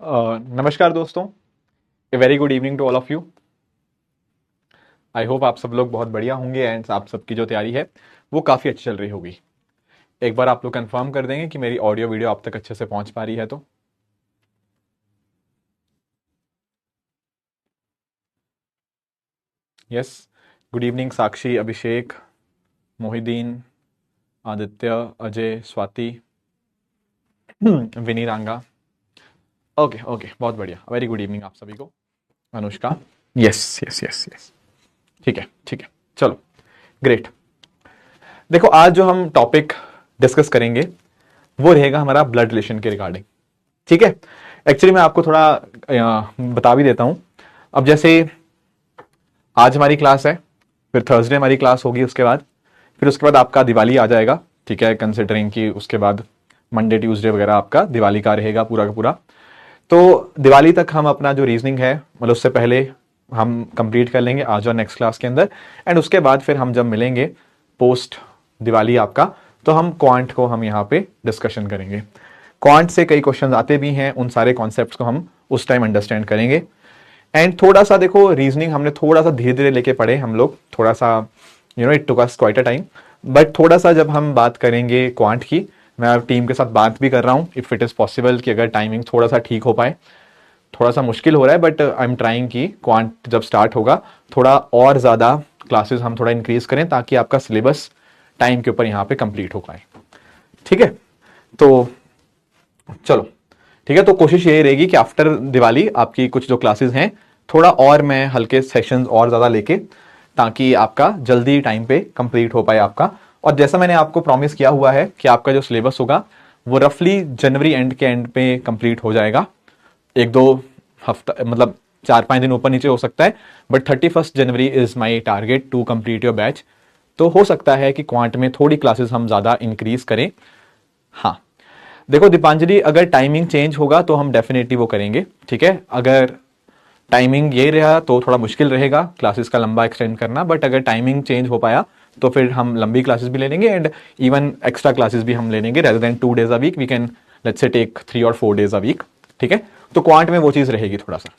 नमस्कार दोस्तों। A very good evening to all of you. I hope आप सब लोग बहुत बढ़िया होंगे एंड आप सबकी जो तैयारी है वो काफ़ी अच्छी चल रही होगी। एक बार आप लोग कंफर्म कर देंगे कि मेरी ऑडियो वीडियो आप तक अच्छे से पहुंच पा रही है तो। यस। गुड इवनिंग साक्षी, अभिषेक, मोहिदीन, आदित्य, अजय, स्वाति, विनी रांगा। ओके ओके, बहुत बढ़िया। वेरी गुड इवनिंग आप सभी को। Anushka. Yes yes yes yes. ठीक है ठीक है, चलो ग्रेट। देखो आज जो हम टॉपिक डिस्कस करेंगे वो रहेगा हमारा ब्लड रिलेशन के रिगार्डिंग। ठीक है। एक्चुअली मैं आपको थोड़ा बता भी देता हूं। अब जैसे आज हमारी क्लास है, फिर थर्सडे हमारी क्लास होगी, फिर उसके बाद आपका दिवाली आ जाएगा। ठीक है, कंसिडरिंग कि उसके बाद मंडे ट्यूसडे वगैरह आपका दिवाली का रहेगा पूरा का पूरा। तो दिवाली तक हम अपना जो रीजनिंग है मतलब उससे पहले हम कंप्लीट कर लेंगे आज और नेक्स्ट क्लास के अंदर। एंड उसके बाद फिर हम जब मिलेंगे पोस्ट दिवाली आपका, तो हम क्वांट को हम यहाँ पे डिस्कशन करेंगे। क्वांट से कई क्वेश्चन आते भी हैं, उन सारे कॉन्सेप्ट्स को हम उस टाइम अंडरस्टैंड करेंगे। एंड थोड़ा सा देखो रीजनिंग हमने थोड़ा सा धीरे धीरे लेके पढ़े हम लोग, थोड़ा सा it took us quite a time. But थोड़ा सा जब हम बात करेंगे क्वांट की, मैं टीम के साथ बात भी कर रहा हूँ इफ इट इज पॉसिबल कि अगर टाइमिंग थोड़ा सा ठीक हो पाए। थोड़ा सा मुश्किल हो रहा है बट आई एम ट्राइंग कि क्वांट जब स्टार्ट होगा थोड़ा और ज़्यादा क्लासेस हम थोड़ा इंक्रीज करें ताकि आपका सिलेबस टाइम के ऊपर यहाँ पे कंप्लीट हो पाए। ठीक है, तो चलो ठीक है। तो कोशिश यही रहेगी कि आफ्टर दिवाली आपकी कुछ जो क्लासेस हैं थोड़ा और मैं हल्के सेशंस और ज़्यादा लेके, ताकि आपका जल्दी टाइम पे कंप्लीट हो पाए आपका। और जैसा मैंने आपको प्रॉमिस किया हुआ है कि आपका जो सिलेबस होगा वो रफली जनवरी एंड के एंड पे कंप्लीट हो जाएगा। एक दो हफ्ता मतलब 4-5 दिन ऊपर नीचे हो सकता है, but 31 January is my target to complete your batch. तो हो सकता है कि क्वांट में थोड़ी क्लासेस हम ज़्यादा इंक्रीज करें। हाँ देखो दीपांजलि, अगर टाइमिंग चेंज होगा तो हम डेफिनेटली वो करेंगे। ठीक है, अगर टाइमिंग ये रहा तो थोड़ा मुश्किल रहेगा क्लासेस का लंबा एक्सटेंड करना, बट अगर टाइमिंग चेंज हो पाया तो फिर हम लंबी क्लासेस भी ले लेंगे एंड इवन एक्स्ट्रा क्लासेस भी हम ले लेंगे। Rather than 2 days a week we can let's say take 3 और 4 days अ वीक। ठीक है, तो क्वांट में वो चीज़ रहेगी थोड़ा सा।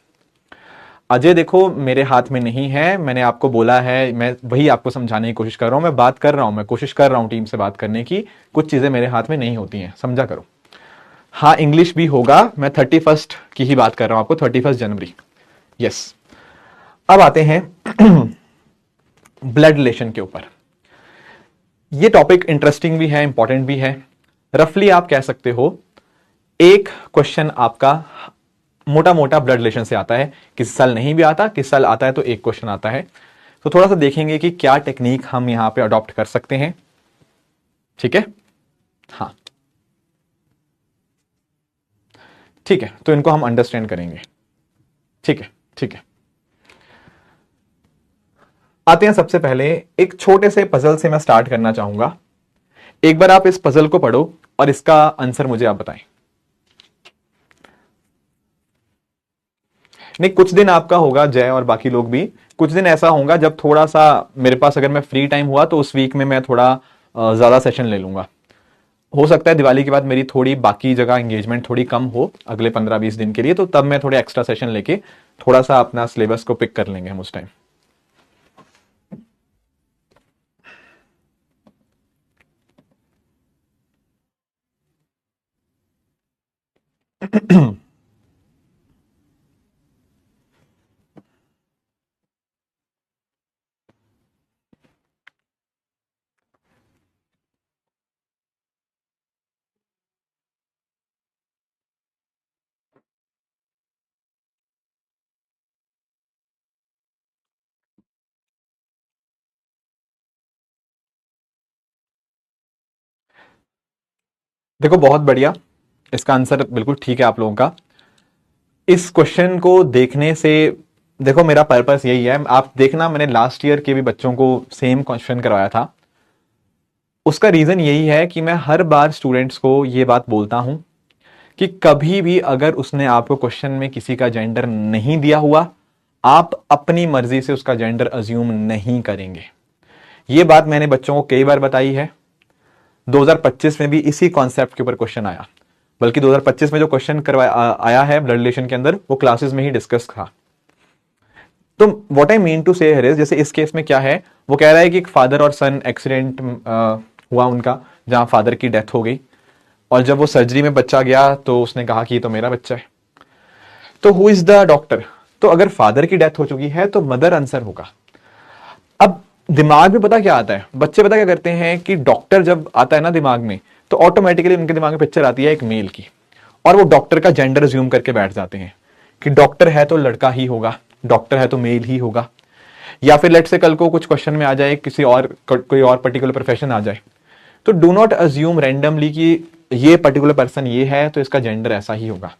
अजय देखो मेरे हाथ में नहीं है, मैंने आपको बोला है, मैं वही आपको समझाने की कोशिश कर रहा हूं, मैं बात कर रहा हूं, मैं कोशिश कर रहा हूं टीम से बात करने की। कुछ चीज़ें मेरे हाथ में नहीं होती हैं, समझा करो। हाँ इंग्लिश भी होगा, मैं 31 की ही बात कर रहा हूं आपको, 31 जनवरी। यस। अब आते हैं ब्लड रिलेशन के ऊपर। ये टॉपिक इंटरेस्टिंग भी है, इंपॉर्टेंट भी है। रफली आप कह सकते हो एक क्वेश्चन आपका मोटा मोटा ब्लड रिलेशन से आता है, किस साल नहीं भी आता, किस साल आता है तो एक क्वेश्चन आता है। तो थोड़ा सा देखेंगे कि क्या टेक्निक हम यहां पे अडॉप्ट कर सकते हैं। ठीक है, हाँ ठीक है, तो इनको हम अंडरस्टैंड करेंगे। ठीक है ठीक है। आते हैं सबसे पहले एक छोटे से पजल से मैं स्टार्ट करना चाहूंगा। एक बार आप इस पजल को पढ़ो और इसका आंसर मुझे आप बताएं। नहीं, कुछ दिन आपका होगा जय और बाकी लोग भी, कुछ दिन ऐसा होगा जब थोड़ा सा मेरे पास अगर मैं फ्री टाइम हुआ तो उस वीक में मैं थोड़ा ज्यादा सेशन ले लूंगा। हो सकता है दिवाली के बाद मेरी थोड़ी बाकी जगह एंगेजमेंट थोड़ी कम हो अगले 15-20 दिन के लिए, तो तब मैं थोड़े एक्स्ट्रा सेशन लेके थोड़ा सा अपना सिलेबस को पिक कर लेंगे हम उस टाइम। देखो बहुत बढ़िया, इसका आंसर बिल्कुल ठीक है आप लोगों का। इस क्वेश्चन को देखने से देखो मेरा पर्पस यही है, आप देखना मैंने लास्ट ईयर के भी बच्चों को सेम क्वेश्चन करवाया था। उसका रीजन यही है कि मैं हर बार स्टूडेंट्स को ये बात बोलता हूं कि कभी भी अगर उसने आपको क्वेश्चन में किसी का जेंडर नहीं दिया हुआ, आप अपनी मर्जी से उसका जेंडर अज्यूम नहीं करेंगे। ये बात मैंने बच्चों को कई बार बताई है। 2025 में भी इसी कॉन्सेप्ट के ऊपर क्वेश्चन आया। बल्कि 2025 में जो क्वेश्चन आया है ब्लड रिलेशन के अंदर वो क्लासेस में ही डिस्कस था। तो व्हाट आई मीन टू से इज, जैसे इस केस में क्या है, वो कह रहा है कि एक फादर और सन एक्सीडेंट हुआ उनका, जहां फादर की डेथ हो गई, और जब वो सर्जरी में बच्चा गया तो उसने कहा कि ये तो मेरा बच्चा है। तो हु इज द डॉक्टर? तो अगर फादर की डेथ हो चुकी है तो मदर आंसर होगा। अब दिमाग में पता क्या आता है, बच्चे पता क्या करते हैं कि डॉक्टर जब आता है ना दिमाग में, तो ऑटोमेटिकली उनके दिमाग में पिक्चर आती है एक मेल की, और वो डॉक्टर का जेंडर अज्यूम करके बैठ जाते हैं कि डॉक्टर है तो लड़का ही होगा, डॉक्टर है तो मेल ही होगा। या फिर लेट से कल को कुछ क्वेश्चन में आ जाए किसी और कोई और पर्टिकुलर प्रोफेशन आ जाए, तो डू नॉट अज्यूम रैंडमली कि ये पर्टिकुलर पर्सन ये है तो इसका जेंडर ऐसा ही होगा।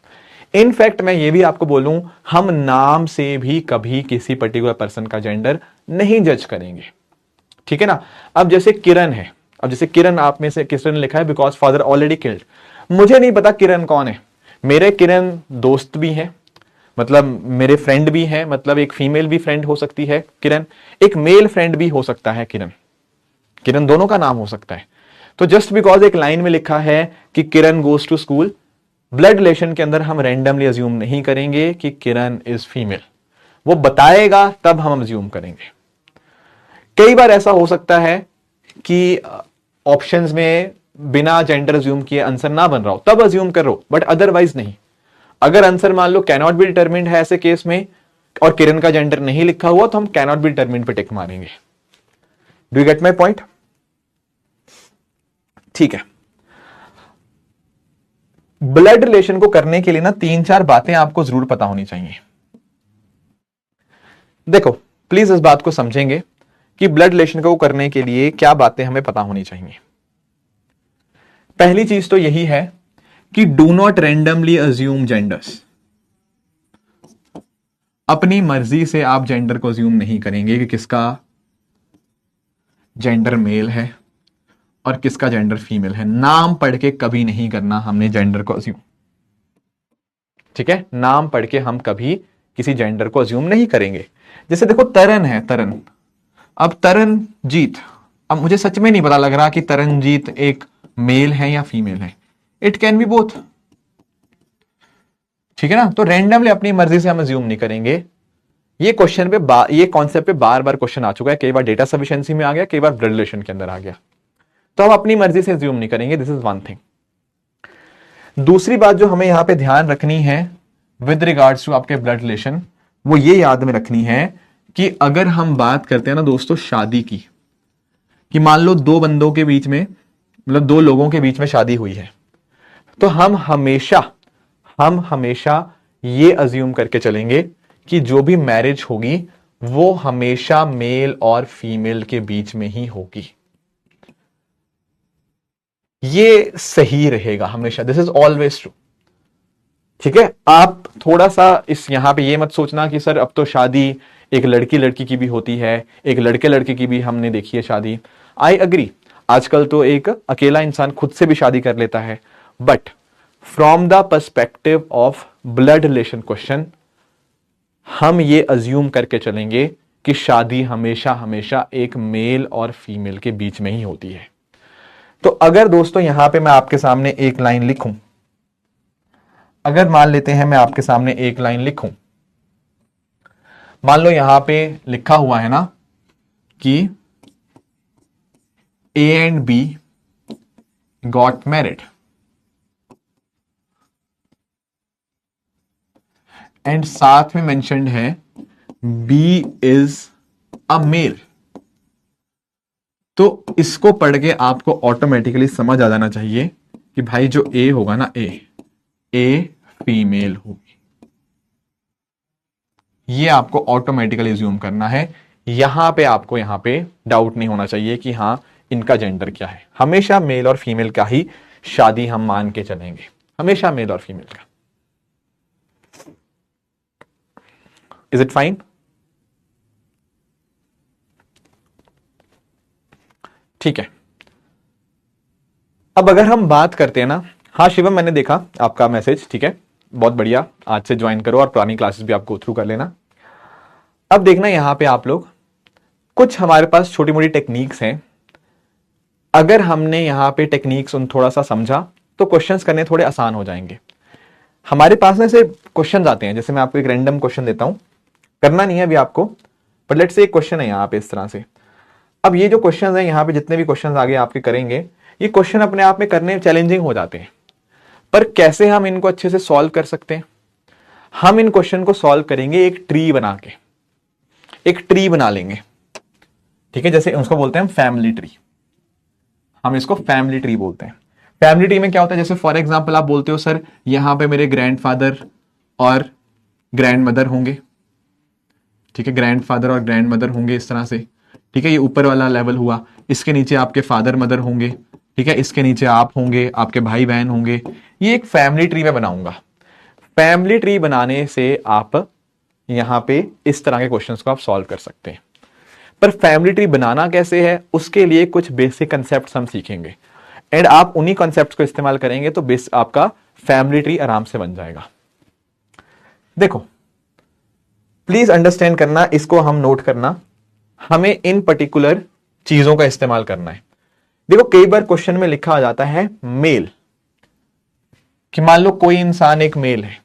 इनफैक्ट मैं ये भी आपको बोलूं, हम नाम से भी कभी किसी पर्टिकुलर पर्सन का जेंडर नहीं जज करेंगे, ठीक है ना। अब जैसे किरण है, अब जैसे किरण आप में से किसने लिखा है बिकॉज फादर ऑलरेडी किल्ड, मुझे नहीं पता किरण कौन है, मेरे किरण दोस्त भी है, मतलब मेरे फ्रेंड भी है, मतलब एक फीमेल भी फ्रेंड हो सकती है किरण, एक मेल फ्रेंड भी हो सकता है किरण, किरण दोनों का नाम हो सकता है। तो जस्ट बिकॉज एक लाइन में लिखा है कि Kiran goes to school, blood relation के अंदर हम रैंडमली अज्यूम नहीं करेंगे कि किरण इज फीमेल, वो बताएगा तब हम अज्यूम करेंगे। कई बार ऐसा हो सकता है कि ऑप्शंस में बिना जेंडर अज्यूम किए आंसर ना बन रहा हो, तब अज्यूम करो, बट अदरवाइज नहीं। अगर आंसर मान लो कैनॉट बी डिटरमिन्ड है ऐसे केस में, और किरण का जेंडर नहीं लिखा हुआ, तो हम कैनॉट बी डिटरमिन्ड पे टिक मारेंगे। Do you get my point? ठीक है। ब्लड रिलेशन को करने के लिए ना 3-4 बातें आपको जरूर पता होनी चाहिए। देखो प्लीज इस बात को समझेंगे कि ब्लड रिलेशन को करने के लिए क्या बातें हमें पता होनी चाहिए। पहली चीज तो यही है कि do not randomly assume genders. अपनी मर्जी से आप जेंडर को अज्यूम नहीं करेंगे कि किसका जेंडर मेल है और किसका जेंडर फीमेल है। नाम पढ़ के कभी नहीं करना हमने जेंडर को अज्यूम, ठीक है। नाम पढ़ के हम कभी किसी जेंडर को अज्यूम नहीं करेंगे। जैसे देखो तरन है, तरन, अब तरनजीत, अब मुझे सच में नहीं पता लग रहा कि तरनजीत एक मेल है या फीमेल है, इट कैन बी बोथ, ठीक है ना। तो रैंडमली अपनी मर्जी से हम अज्यूम नहीं करेंगे। ये क्वेश्चन पे ये कॉन्सेप्ट पे बार बार क्वेश्चन आ चुका है, कई बार डेटा सफिशिएंसी में आ गया, कई बार ब्लड रिलेशन के अंदर आ गया, तो हम अपनी मर्जी से अज्यूम नहीं करेंगे। This is one thing. दूसरी बात जो हमें यहां पे ध्यान रखनी है विद रिगार्ड्स टू आपके ब्लड रिलेशन, वो ये याद में रखनी है कि अगर हम बात करते हैं ना दोस्तों शादी की, कि मान लो दो बंदों के बीच में, मतलब दो लोगों के बीच में शादी हुई है, तो हम हमेशा ये अज्यूम करके चलेंगे कि जो भी मैरिज होगी वो हमेशा मेल और फीमेल के बीच में ही होगी। ये सही रहेगा हमेशा, दिस इज ऑलवेज ट्रू, ठीक है। आप थोड़ा सा इस यहां पे ये मत सोचना कि सर अब तो शादी एक लड़की लड़की की भी होती है, एक लड़के लड़के की भी हमने देखी है शादी। आई अग्री, आजकल तो एक अकेला इंसान खुद से भी शादी कर लेता है, but from the perspective of blood relation question हम ये अज्यूम करके चलेंगे कि शादी हमेशा हमेशा एक मेल और फीमेल के बीच में ही होती है। तो अगर दोस्तों यहां पे मैं आपके सामने एक लाइन लिखूं, अगर मान लेते हैं मैं आपके सामने एक लाइन लिखूं, मान लो यहां पे लिखा हुआ है ना कि A and B got married and साथ में मेंशन्ड है बी इज अ मेल, तो इसको पढ़ के आपको ऑटोमेटिकली समझ आ जाना चाहिए कि भाई जो ए होगा ना, ए फीमेल होगी। ये आपको ऑटोमेटिकली अज्यूम करना है। यहां पे डाउट नहीं होना चाहिए कि हां इनका जेंडर क्या है। हमेशा मेल और फीमेल का ही शादी हम मान के चलेंगे, हमेशा मेल और फीमेल का। Is it fine? ठीक है। अब अगर हम बात करते हैं ना, हाँ शिवम मैंने देखा आपका मैसेज, ठीक है, बहुत बढ़िया, आज से ज्वाइन करो और पुरानी क्लासेस भी आप गो थ्रू कर लेना। अब देखना यहां पे आप लोग, कुछ हमारे पास छोटी मोटी टेक्निक्स हैं, अगर हमने यहां पे टेक्निक्स उन थोड़ा सा समझा तो क्वेश्चंस करने थोड़े आसान हो जाएंगे। हमारे पास ना से क्वेश्चंस आते हैं, जैसे मैं आपको एक रैंडम क्वेश्चन देता हूं, करना नहीं है अभी आपको, बट लेट्स से एक क्वेश्चन है यहाँ पे इस तरह से। अब ये जो क्वेश्चंस हैं यहाँ पे, जितने भी क्वेश्चंस आगे आपके करेंगे, ये क्वेश्चन अपने आप में करने चैलेंजिंग हो जाते हैं, पर कैसे हम इनको अच्छे से सॉल्व कर सकते हैं? हम इन क्वेश्चन को सॉल्व करेंगे एक ट्री बना के, एक ट्री बना लेंगे, ठीक है, जैसे उसको बोलते हैं हम फैमिली ट्री, हम इसको फैमिली ट्री बोलते हैं। फैमिली ट्री में क्या होता है, जैसे फॉर एग्जांपल आप बोलते हो सर यहां पे मेरे ग्रैंडफादर और ग्रैंड मदर होंगे, ठीक है, ग्रैंडफादर और ग्रैंड मदर होंगे इस तरह से, ठीक है, ये ऊपर वाला लेवल हुआ। इसके नीचे आपके फादर मदर होंगे, ठीक है, इसके नीचे आप होंगे, आपके भाई बहन होंगे। ये एक फैमिली ट्री में बनाऊंगा। फैमिली ट्री बनाने से आप यहां पे इस तरह के क्वेश्चंस को आप सॉल्व कर सकते हैं। पर फैमिली ट्री बनाना कैसे है, उसके लिए कुछ बेसिक कंसेप्ट हम सीखेंगे, एंड आप उन्हीं कंसेप्ट को इस्तेमाल करेंगे तो बेस आपका फैमिली ट्री आराम से बन जाएगा। देखो प्लीज अंडरस्टैंड करना, इसको हम नोट करना, हमें इन पर्टिकुलर चीजों का इस्तेमाल करना है। देखो कई बार क्वेश्चन में लिखा आ जाता है मेल, कि मान लो कोई इंसान एक मेल है।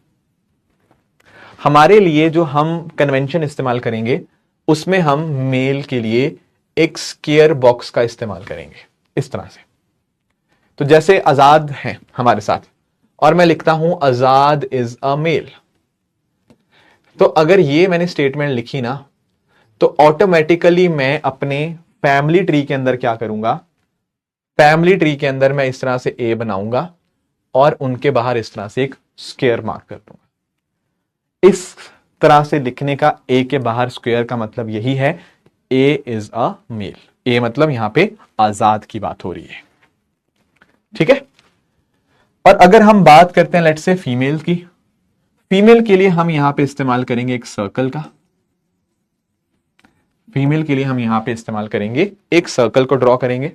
हमारे लिए जो हम कन्वेंशन इस्तेमाल करेंगे उसमें हम मेल के लिए एक स्क्वायर बॉक्स का इस्तेमाल करेंगे इस तरह से। तो जैसे आजाद है हमारे साथ और मैं लिखता हूं आजाद इज अ मेल, तो अगर ये मैंने स्टेटमेंट लिखी ना, तो ऑटोमेटिकली मैं अपने फैमिली ट्री के अंदर क्या करूंगा, फैमिली ट्री के अंदर मैं इस तरह से ए बनाऊंगा और उनके बाहर इस तरह से एक स्क्वायर मार्क कर दूंगा। इस तरह से लिखने का ए के बाहर स्क्वायर का मतलब यही है, ए इज अ मेल। ए मतलब यहां पे आजाद की बात हो रही है, ठीक है। और अगर हम बात करते हैं लेट्स से फीमेल की, फीमेल के लिए हम यहां पे इस्तेमाल करेंगे एक सर्कल का, फीमेल के लिए हम यहां पे इस्तेमाल करेंगे एक सर्कल को ड्रॉ करेंगे।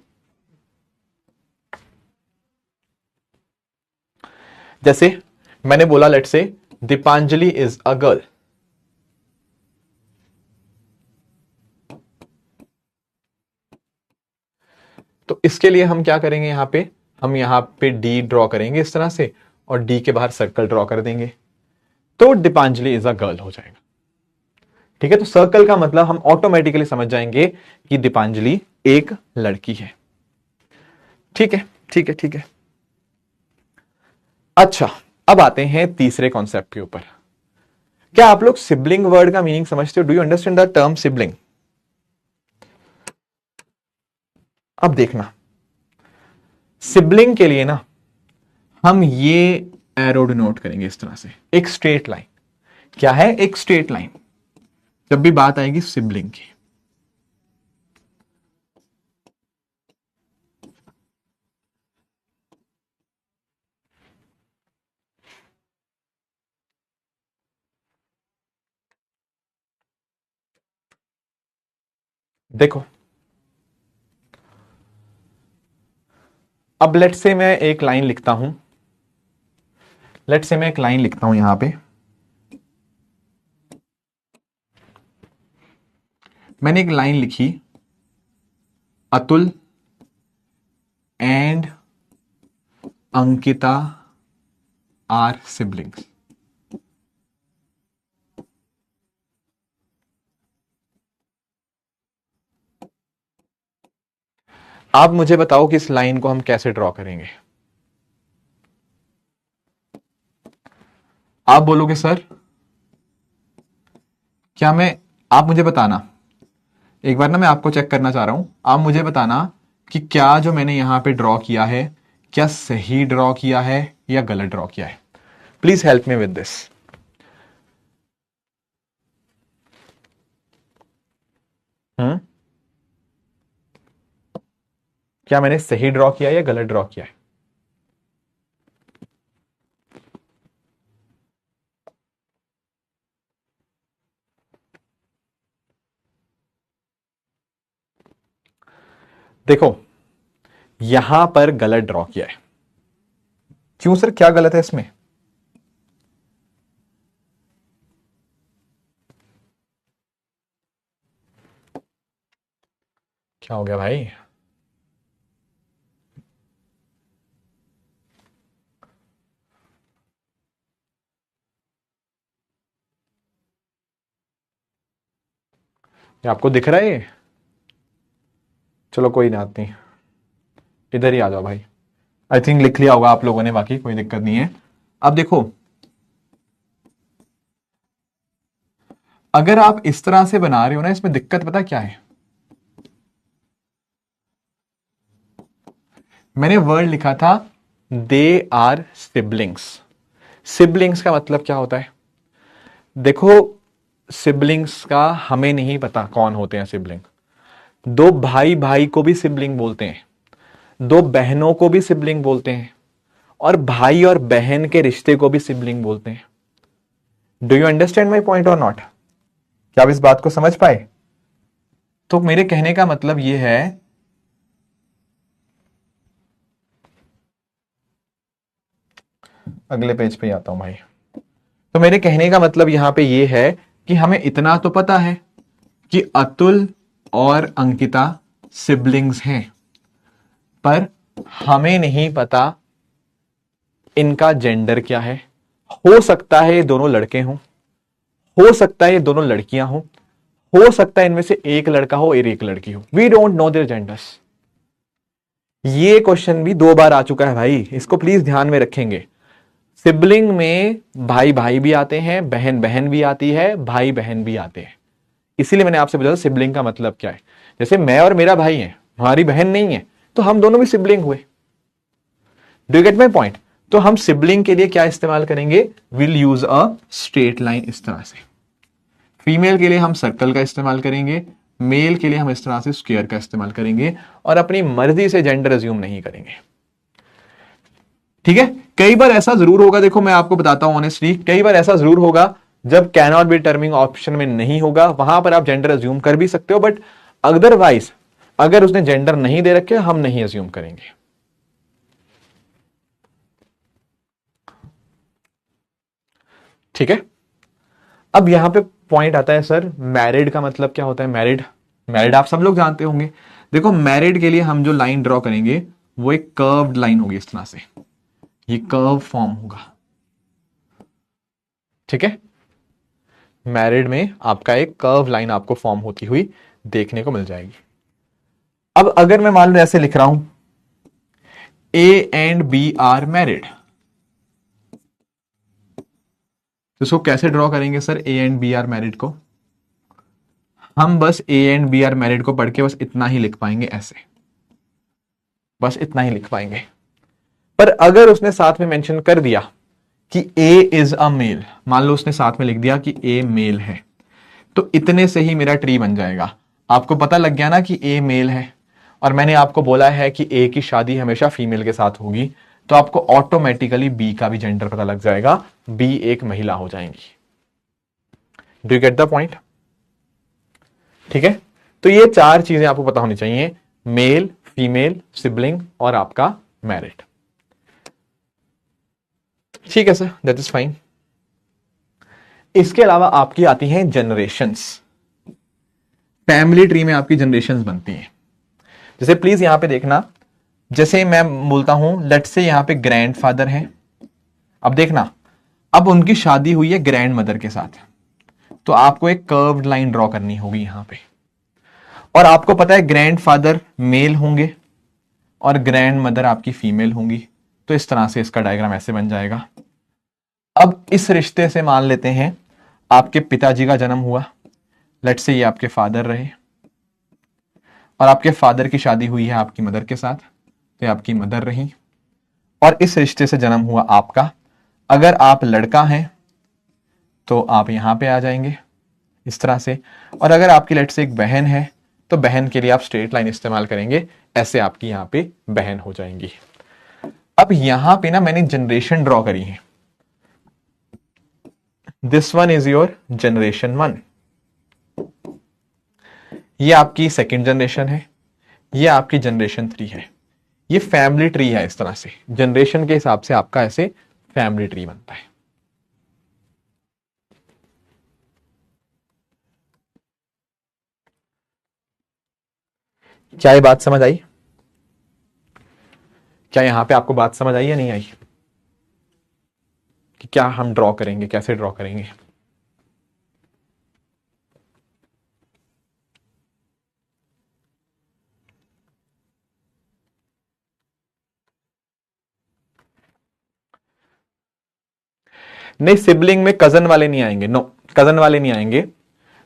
जैसे मैंने बोला let's say Deepanjali is a girl, तो इसके लिए हम क्या करेंगे, यहां पे हम यहां पे डी ड्रॉ करेंगे इस तरह से, और डी के बाहर सर्कल ड्रॉ कर देंगे, तो दीपांजलि इज अ गर्ल हो जाएगा, ठीक है। तो सर्कल का मतलब हम ऑटोमेटिकली समझ जाएंगे कि दीपांजलि एक लड़की है, ठीक है, ठीक है, ठीक है। अच्छा, अब आते हैं तीसरे कॉन्सेप्ट के ऊपर। क्या आप लोग सिबलिंग वर्ड का मीनिंग समझते हो? Do you understand the term sibling? अब देखना, सिबलिंग के लिए ना हम ये एरो डिनोट करेंगे इस तरह से, एक स्ट्रेट लाइन। क्या है? एक स्ट्रेट लाइन, जब भी बात आएगी सिबलिंग की। देखो अब लेट से मैं एक लाइन लिखता हूं, लेट से मैं एक लाइन लिखता हूं यहां पे, मैंने एक लाइन लिखी, Atul and Ankita are siblings. आप मुझे बताओ कि इस लाइन को हम कैसे ड्रॉ करेंगे? आप बोलोगे सर क्या मैं, आप मुझे बताना, एक बार ना मैं आपको चेक करना चाह रहा हूं, आप मुझे बताना कि क्या जो मैंने यहां पे ड्रॉ किया है, क्या सही ड्रॉ किया है या गलत ड्रॉ किया है? Please help me with this. हम्म, क्या मैंने सही ड्रॉ किया या गलत ड्रॉ किया है? देखो यहां पर गलत ड्रॉ किया है। क्यों सर, क्या गलत है इसमें? क्या हो गया भाई? ये आपको दिख रहा है ये? चलो कोई बात नहीं, इधर ही आ जाओ भाई। आई थिंक लिख लिया होगा आप लोगों ने, बाकी कोई दिक्कत नहीं है। अब देखो, अगर आप इस तरह से बना रहे हो ना, इसमें दिक्कत पता क्या है? मैंने वर्ड लिखा था दे आर सिबलिंग्स। सिबलिंग्स का मतलब क्या होता है? देखो, सिबलिंग्स का हमें नहीं पता कौन होते हैं सिबलिंग। दो भाई भाई को भी सिबलिंग बोलते हैं, दो बहनों को भी सिबलिंग बोलते हैं, और भाई और बहन के रिश्ते को भी सिबलिंग बोलते हैं। Do you understand my point और नॉट? क्या आप इस बात को समझ पाए? तो मेरे कहने का मतलब यह है, अगले पेज पे आता हूं भाई। तो मेरे कहने का मतलब यहां पे यह है कि हमें इतना तो पता है कि अतुल और अंकिता सिबलिंग्स हैं, पर हमें नहीं पता इनका जेंडर क्या है। हो सकता है ये दोनों लड़के हों, हो सकता है ये दोनों लड़कियां हों, हो सकता है इनमें से एक लड़का हो और एक लड़की हो। We don't know their genders. ये क्वेश्चन भी 2 बार आ चुका है भाई, इसको प्लीज ध्यान में रखेंगे। सिबलिंग में भाई भाई भी आते हैं, बहन बहन भी आती है, भाई बहन भी आते हैं। इसीलिए मैंने आपसे पूछा सिबलिंग का मतलब क्या है। जैसे मैं और मेरा भाई है, हमारी बहन नहीं है, तो हम दोनों भी सिबलिंग हुए। Do you get my point? तो हम सिबलिंग के लिए क्या इस्तेमाल करेंगे? Will use a straight line, इस तरह से। फीमेल के लिए हम सर्कल का इस्तेमाल करेंगे, मेल के लिए हम इस तरह से स्क्वायर का इस्तेमाल करेंगे, और अपनी मर्जी से जेंडर अज्यूम नहीं करेंगे। ठीक है? कई बार ऐसा जरूर होगा, देखो मैं आपको बताता हूं ऑनेस्टली, कई बार ऐसा जरूर होगा जब can not be terming option में नहीं होगा, वहां पर आप जेंडर अज्यूम कर भी सकते हो, बट अदरवाइज अगर उसने जेंडर नहीं दे रखे, हम नहीं अज्यूम करेंगे। ठीक है? अब यहां पे पॉइंट आता है, सर मैरिड का मतलब क्या होता है? मैरिड, मैरिड आप सब लोग जानते होंगे। देखो, मैरिड के लिए हम जो लाइन ड्रॉ करेंगे वो एक कर्व्ड लाइन होगी, इस तरह से। ये कर्व फॉर्म होगा। ठीक है? मैरिड में आपका एक कर्व लाइन आपको फॉर्म होती हुई देखने को मिल जाएगी। अब अगर मैं मान लो ऐसे लिख रहा हूं, A and B are married, तो इसको कैसे ड्रॉ करेंगे sir? A and B are married को हम बस A and B are married को पढ़ के बस इतना ही लिख पाएंगे, ऐसे, बस इतना ही लिख पाएंगे। पर अगर उसने साथ में मेंशन कर दिया कि ए इज अ मेल, मान लो उसने साथ में लिख दिया कि ए मेल है, तो इतने से ही मेरा ट्री बन जाएगा। आपको पता लग गया ना कि ए मेल है, और मैंने आपको बोला है कि ए की शादी हमेशा फीमेल के साथ होगी, तो आपको ऑटोमेटिकली बी का भी जेंडर पता लग जाएगा, बी एक महिला हो जाएंगी। Do you get the point? ठीक है? तो ये 4 चीजें आपको पता होनी चाहिए, मेल, फीमेल, सिबलिंग और आपका मैरिड। ठीक है सर, दैट इज फाइन। इसके अलावा आपकी आती हैं जनरेशंस। फैमिली ट्री में आपकी जनरेशंस बनती हैं। जैसे प्लीज यहां पे देखना, जैसे मैं बोलता हूं लेट्स से यहां पे ग्रैंडफादर हैं, अब देखना, अब उनकी शादी हुई है ग्रैंड मदर के साथ, तो आपको एक कर्व्ड लाइन ड्रॉ करनी होगी यहां पे, और आपको पता है ग्रैंडफादर मेल होंगे और ग्रैंड मदर आपकी फीमेल होंगी, तो इस तरह से इसका डायग्राम ऐसे बन जाएगा। अब इस रिश्ते से मान लेते हैं आपके पिताजी का जन्म हुआ, लेट्स से ये आपके फादर रहे, और आपके फादर की शादी हुई है आपकी मदर के साथ, तो ये आपकी मदर रही, और इस रिश्ते से जन्म हुआ आपका। अगर आप लड़का हैं तो आप यहां पे आ जाएंगे इस तरह से, और अगर आपकी लेट्स से एक बहन है तो बहन के लिए आप स्ट्रेट लाइन इस्तेमाल करेंगे, ऐसे आपकी यहां पे बहन हो जाएंगी। अब यहां पे ना मैंने जनरेशन ड्रॉ करी है, this one is your generation 1, ये आपकी सेकेंड जनरेशन है, ये आपकी जनरेशन 3 है। ये फैमिली ट्री है, इस तरह से जनरेशन के हिसाब से आपका ऐसे फैमिली ट्री बनता है। क्या ये बात समझ आई? क्या यहां पे आपको बात समझ आई या नहीं आई कि क्या हम ड्रॉ करेंगे, कैसे ड्रॉ करेंगे? नहीं, सिबलिंग में कजन वाले नहीं आएंगे, नो, कजन वाले नहीं आएंगे।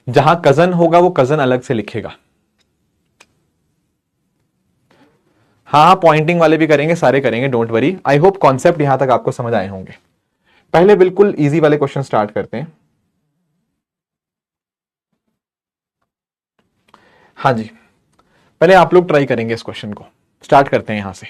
जहां कजन होगा वो कजन अलग से लिखेगा। हाँ, पॉइंटिंग वाले भी करेंगे, सारे करेंगे, don't worry. I hope concept यहां तक आपको समझ आए होंगे। पहले बिल्कुल इजी वाले क्वेश्चन स्टार्ट करते हैं। हाँ जी, पहले आप लोग ट्राई करेंगे इस क्वेश्चन को। स्टार्ट करते हैं यहां से।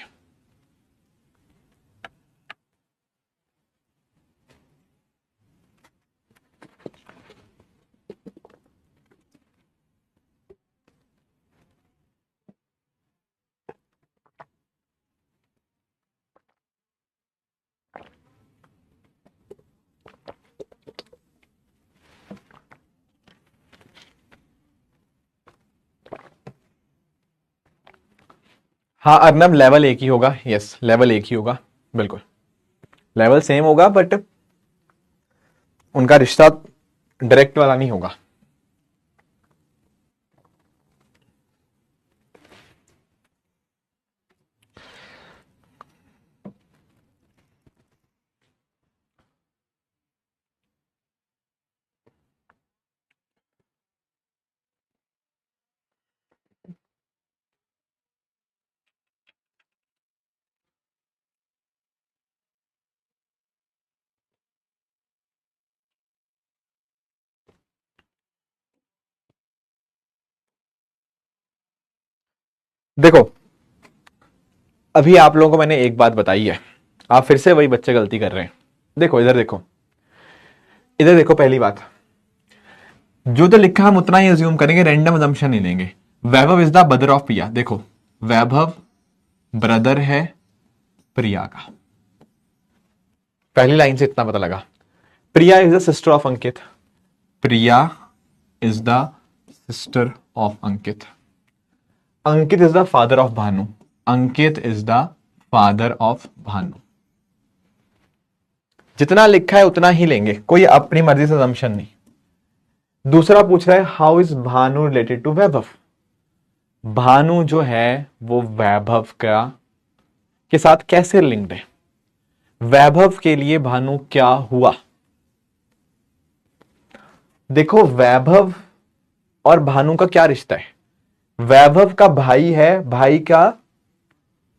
हाँ अर्नब, लेवल एक ही होगा। यस, लेवल एक ही होगा, बिल्कुल लेवल सेम होगा, बट उनका रिश्ता डायरेक्ट वाला नहीं होगा। देखो, अभी आप लोगों को मैंने एक बात बताई है, आप फिर से वही बच्चे गलती कर रहे हैं। देखो इधर देखो, इधर देखो, पहली बात, जो तो लिखा हम उतना ही अज्यूम करेंगे, रैंडम अजम्पशन नहीं लेंगे। वैभव इज द ब्रदर ऑफ प्रिया। देखो, वैभव ब्रदर है प्रिया का, पहली लाइन से इतना पता लगा। Priya is the sister of Ankit. Priya is the sister of Ankit. Ankit is the father of Bhanu. Ankit is the father of Bhanu. जितना लिखा है उतना ही लेंगे, कोई अपनी मर्जी से असम्पशन नहीं। दूसरा पूछ रहा है how is Bhanu related to Vaibhav. Bhanu जो है वो वैभव का के साथ कैसे लिंक्ड है, वैभव के लिए भानु क्या हुआ। देखो, वैभव और भानु का क्या रिश्ता है, वैभव का भाई है, भाई का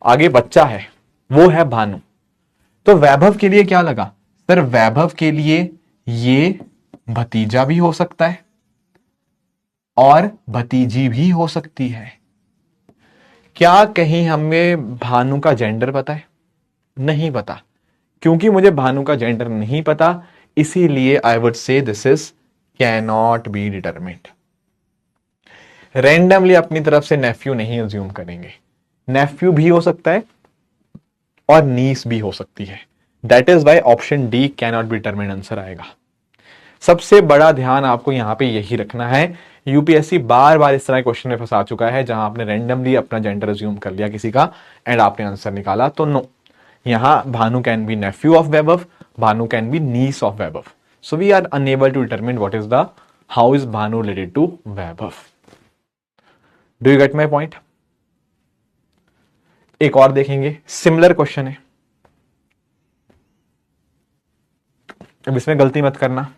आगे बच्चा है, वो है भानु। तो वैभव के लिए क्या लगा सर, वैभव के लिए ये भतीजा भी हो सकता है और भतीजी भी हो सकती है। क्या कहीं हमें भानु का जेंडर पता है? नहीं पता। क्योंकि मुझे भानु का जेंडर नहीं पता, इसीलिए I would say this is cannot be determined. Randomly अपनी तरफ से नेफ्यू नहीं अज्यूम करेंगे। नेफ्यू भी हो सकता है और नीस भी हो सकती है। That is why option D cannot be determined answer आएगा। सबसे बड़ा ध्यान आपको यहां पे यही रखना है। यूपीएससी बार बार इस तरह क्वेश्चन में फंसा चुका है जहां आपने रैंडमली अपना जेंडर अज्यूम कर लिया किसी का एंड आपने आंसर निकाला, तो नो, यहां Bhanu can be nephew of Vaibhav, Bhanu can be niece of Vaibhav. So we are unable to determine what is the how is Bhanu related to Vaibhav. Do you get my point? एक और देखेंगे, सिमिलर क्वेश्चन है, अब इसमें गलती मत करना।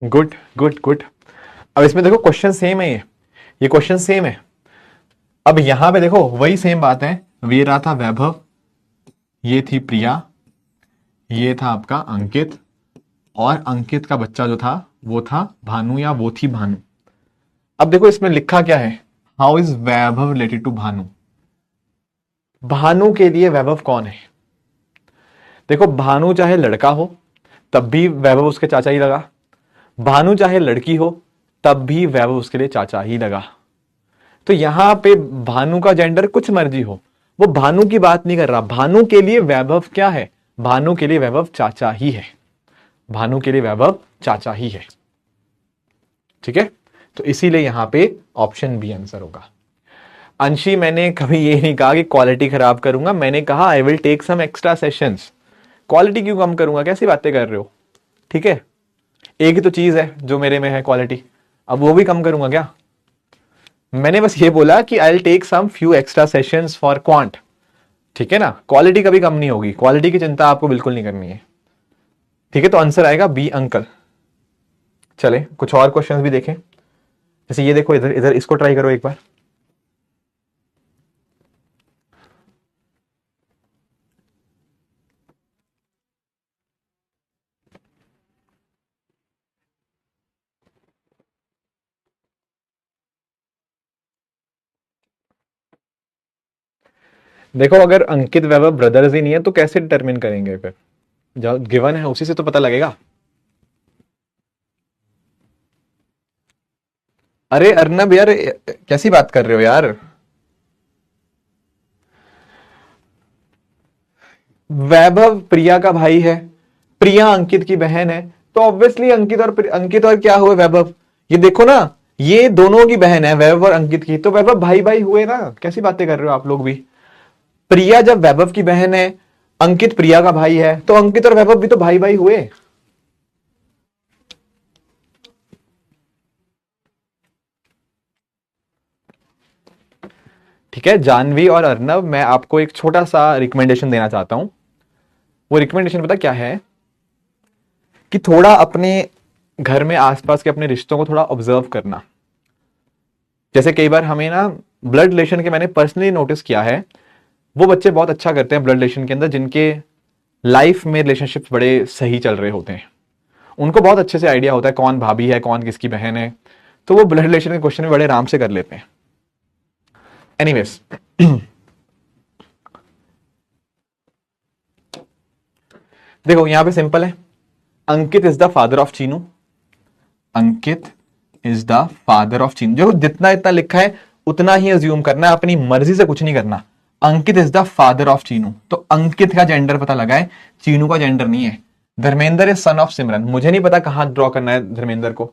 Good good good. अब इसमें देखो क्वेश्चन सेम है, ये क्वेश्चन सेम है। अब यहां पे देखो वही सेम बात है, ये रहा था वैभव, ये थी प्रिया, ये था आपका अंकित, और अंकित का बच्चा जो था वो था भानु या वो थी भानु। अब देखो इसमें लिखा क्या है, how is Vaibhav related to Bhanu. Bhanu के लिए वैभव कौन है? देखो, भानु चाहे लड़का हो तब भी वैभव उसके चाचा ही लगा, भानु चाहे लड़की हो तब भी वैभव उसके लिए चाचा ही लगा। तो यहां पे भानु का जेंडर कुछ मर्जी हो, वो भानु की बात नहीं कर रहा। भानु के लिए वैभव क्या है? भानु के लिए वैभव चाचा ही है। भानु के लिए वैभव चाचा ही है। ठीक है, तो इसीलिए यहां पे ऑप्शन बी आंसर होगा। अंशी, मैंने कभी ये नहीं कहा कि क्वालिटी खराब करूंगा, मैंने कहा I will take some extra sessions. Quality क्यों कम करूंगा? कैसी बातें कर रहे हो? ठीक है, एक ही तो चीज है जो मेरे में है क्वालिटी, अब वो भी कम करूंगा क्या? मैंने बस ये बोला कि I will take some few extra sessions for quant. ठीक है ना, क्वालिटी कभी कम नहीं होगी, क्वालिटी की चिंता आपको बिल्कुल नहीं करनी है। ठीक है, तो आंसर आएगा बी अंकल। चले कुछ और क्वेश्चंस भी देखें, जैसे ये देखो, इधर इधर इसको ट्राई करो एक बार। देखो, अगर अंकित वैभव ब्रदर्स ही नहीं है तो कैसे डिटरमिन करेंगे? फिर जो गिवन है उसी से तो पता लगेगा। अरे अर्नब यार, कैसी बात कर रहे हो यार? वैभव प्रिया का भाई है, प्रिया अंकित की बहन है, तो ऑब्वियसली अंकित और क्या हुए? वैभव। ये देखो ना, ये दोनों की बहन है, वैभव और अंकित की, तो वैभव भाई भाई हुए ना। कैसी बातें कर रहे हो आप लोग भी? प्रिया जब वैभव की बहन है, अंकित प्रिया का भाई है, तो अंकित और वैभव भी तो भाई भाई हुए। ठीक है जानवी और अर्नव, मैं आपको एक छोटा सा रिकमेंडेशन देना चाहता हूं। वो रिकमेंडेशन पता क्या है? कि थोड़ा अपने घर में आसपास के अपने रिश्तों को थोड़ा ऑब्जर्व करना। जैसे कई बार हमें ना ब्लड रिलेशन के, मैंने पर्सनली नोटिस किया है, वो बच्चे बहुत अच्छा करते हैं ब्लड रिलेशन के अंदर जिनके लाइफ में रिलेशनशिप्स बड़े सही चल रहे होते हैं। उनको बहुत अच्छे से आइडिया होता है कौन भाभी है, कौन किसकी बहन है, तो वो ब्लड रिलेशन के क्वेश्चन भी बड़े आराम से कर लेते हैं। एनीवेज, देखो यहां पे सिंपल है, Ankit is the father of Chinu. Ankit is the father of Chinu. जो जितना इतना लिखा है उतना ही अज्यूम करना है, अपनी मर्जी से कुछ नहीं करना। Ankit is the father of Chinu, तो अंकित का जेंडर पता लगा है, चीनू का जेंडर नहीं है। धर्मेंद्र इज सन ऑफ सिमरन, मुझे नहीं पता कहां ड्रॉ करना है धर्मेंद्र को,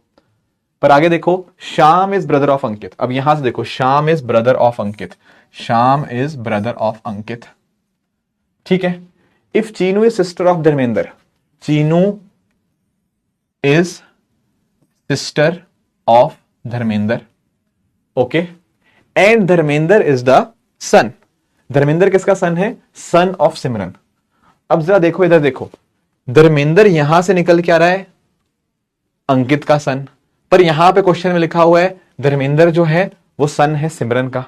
पर आगे देखो, Shyam is brother of Ankit. अब यहां से देखो, Shyam is brother of Ankit, Shyam is brother of Ankit. ठीक है, if Chinu is sister of Dharmendra, Chinu is sister of Dharmendra, okay, and Dharmendra is the son. Dharmendra किसका सन है? Son of Simran. अब जरा देखो, इधर देखो, धर्मेंद्र यहां से निकल के आ रहा है अंकित का सन, पर यहां पे क्वेश्चन में लिखा हुआ है धर्मेंद्र जो है वो सन है सिमरन का।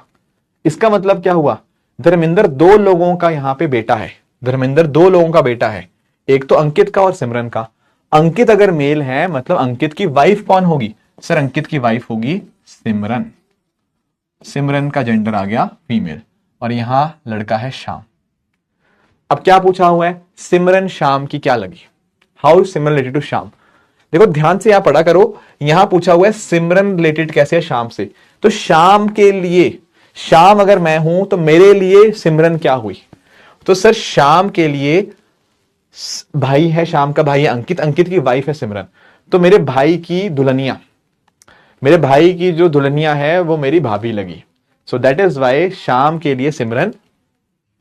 इसका मतलब क्या हुआ? धर्मेंद्र दो लोगों का यहां पे बेटा है, धर्मेंद्र दो लोगों का बेटा है, एक तो अंकित का और सिमरन का। अंकित अगर मेल है मतलब अंकित की वाइफ कौन होगी? सर अंकित की वाइफ होगी सिमरन। सिमरन का जेंडर आ गया फीमेल, और यहां लड़का है श्याम। अब क्या पूछा हुआ है? सिमरन श्याम की क्या लगी? How Simran related to Shyam? देखो ध्यान से यहां पढ़ा करो, यहां पूछा हुआ है सिमरन रिलेटेड कैसे है श्याम से, तो श्याम के लिए, श्याम अगर मैं हूं तो मेरे लिए सिमरन क्या हुई? तो सर श्याम के लिए भाई है, श्याम का भाई है अंकित, अंकित की वाइफ है सिमरन, तो मेरे भाई की दुल्हनिया, मेरे भाई की जो दुल्हनिया है वो मेरी भाभी लगी। So that is why Shyam के लिए सिमरन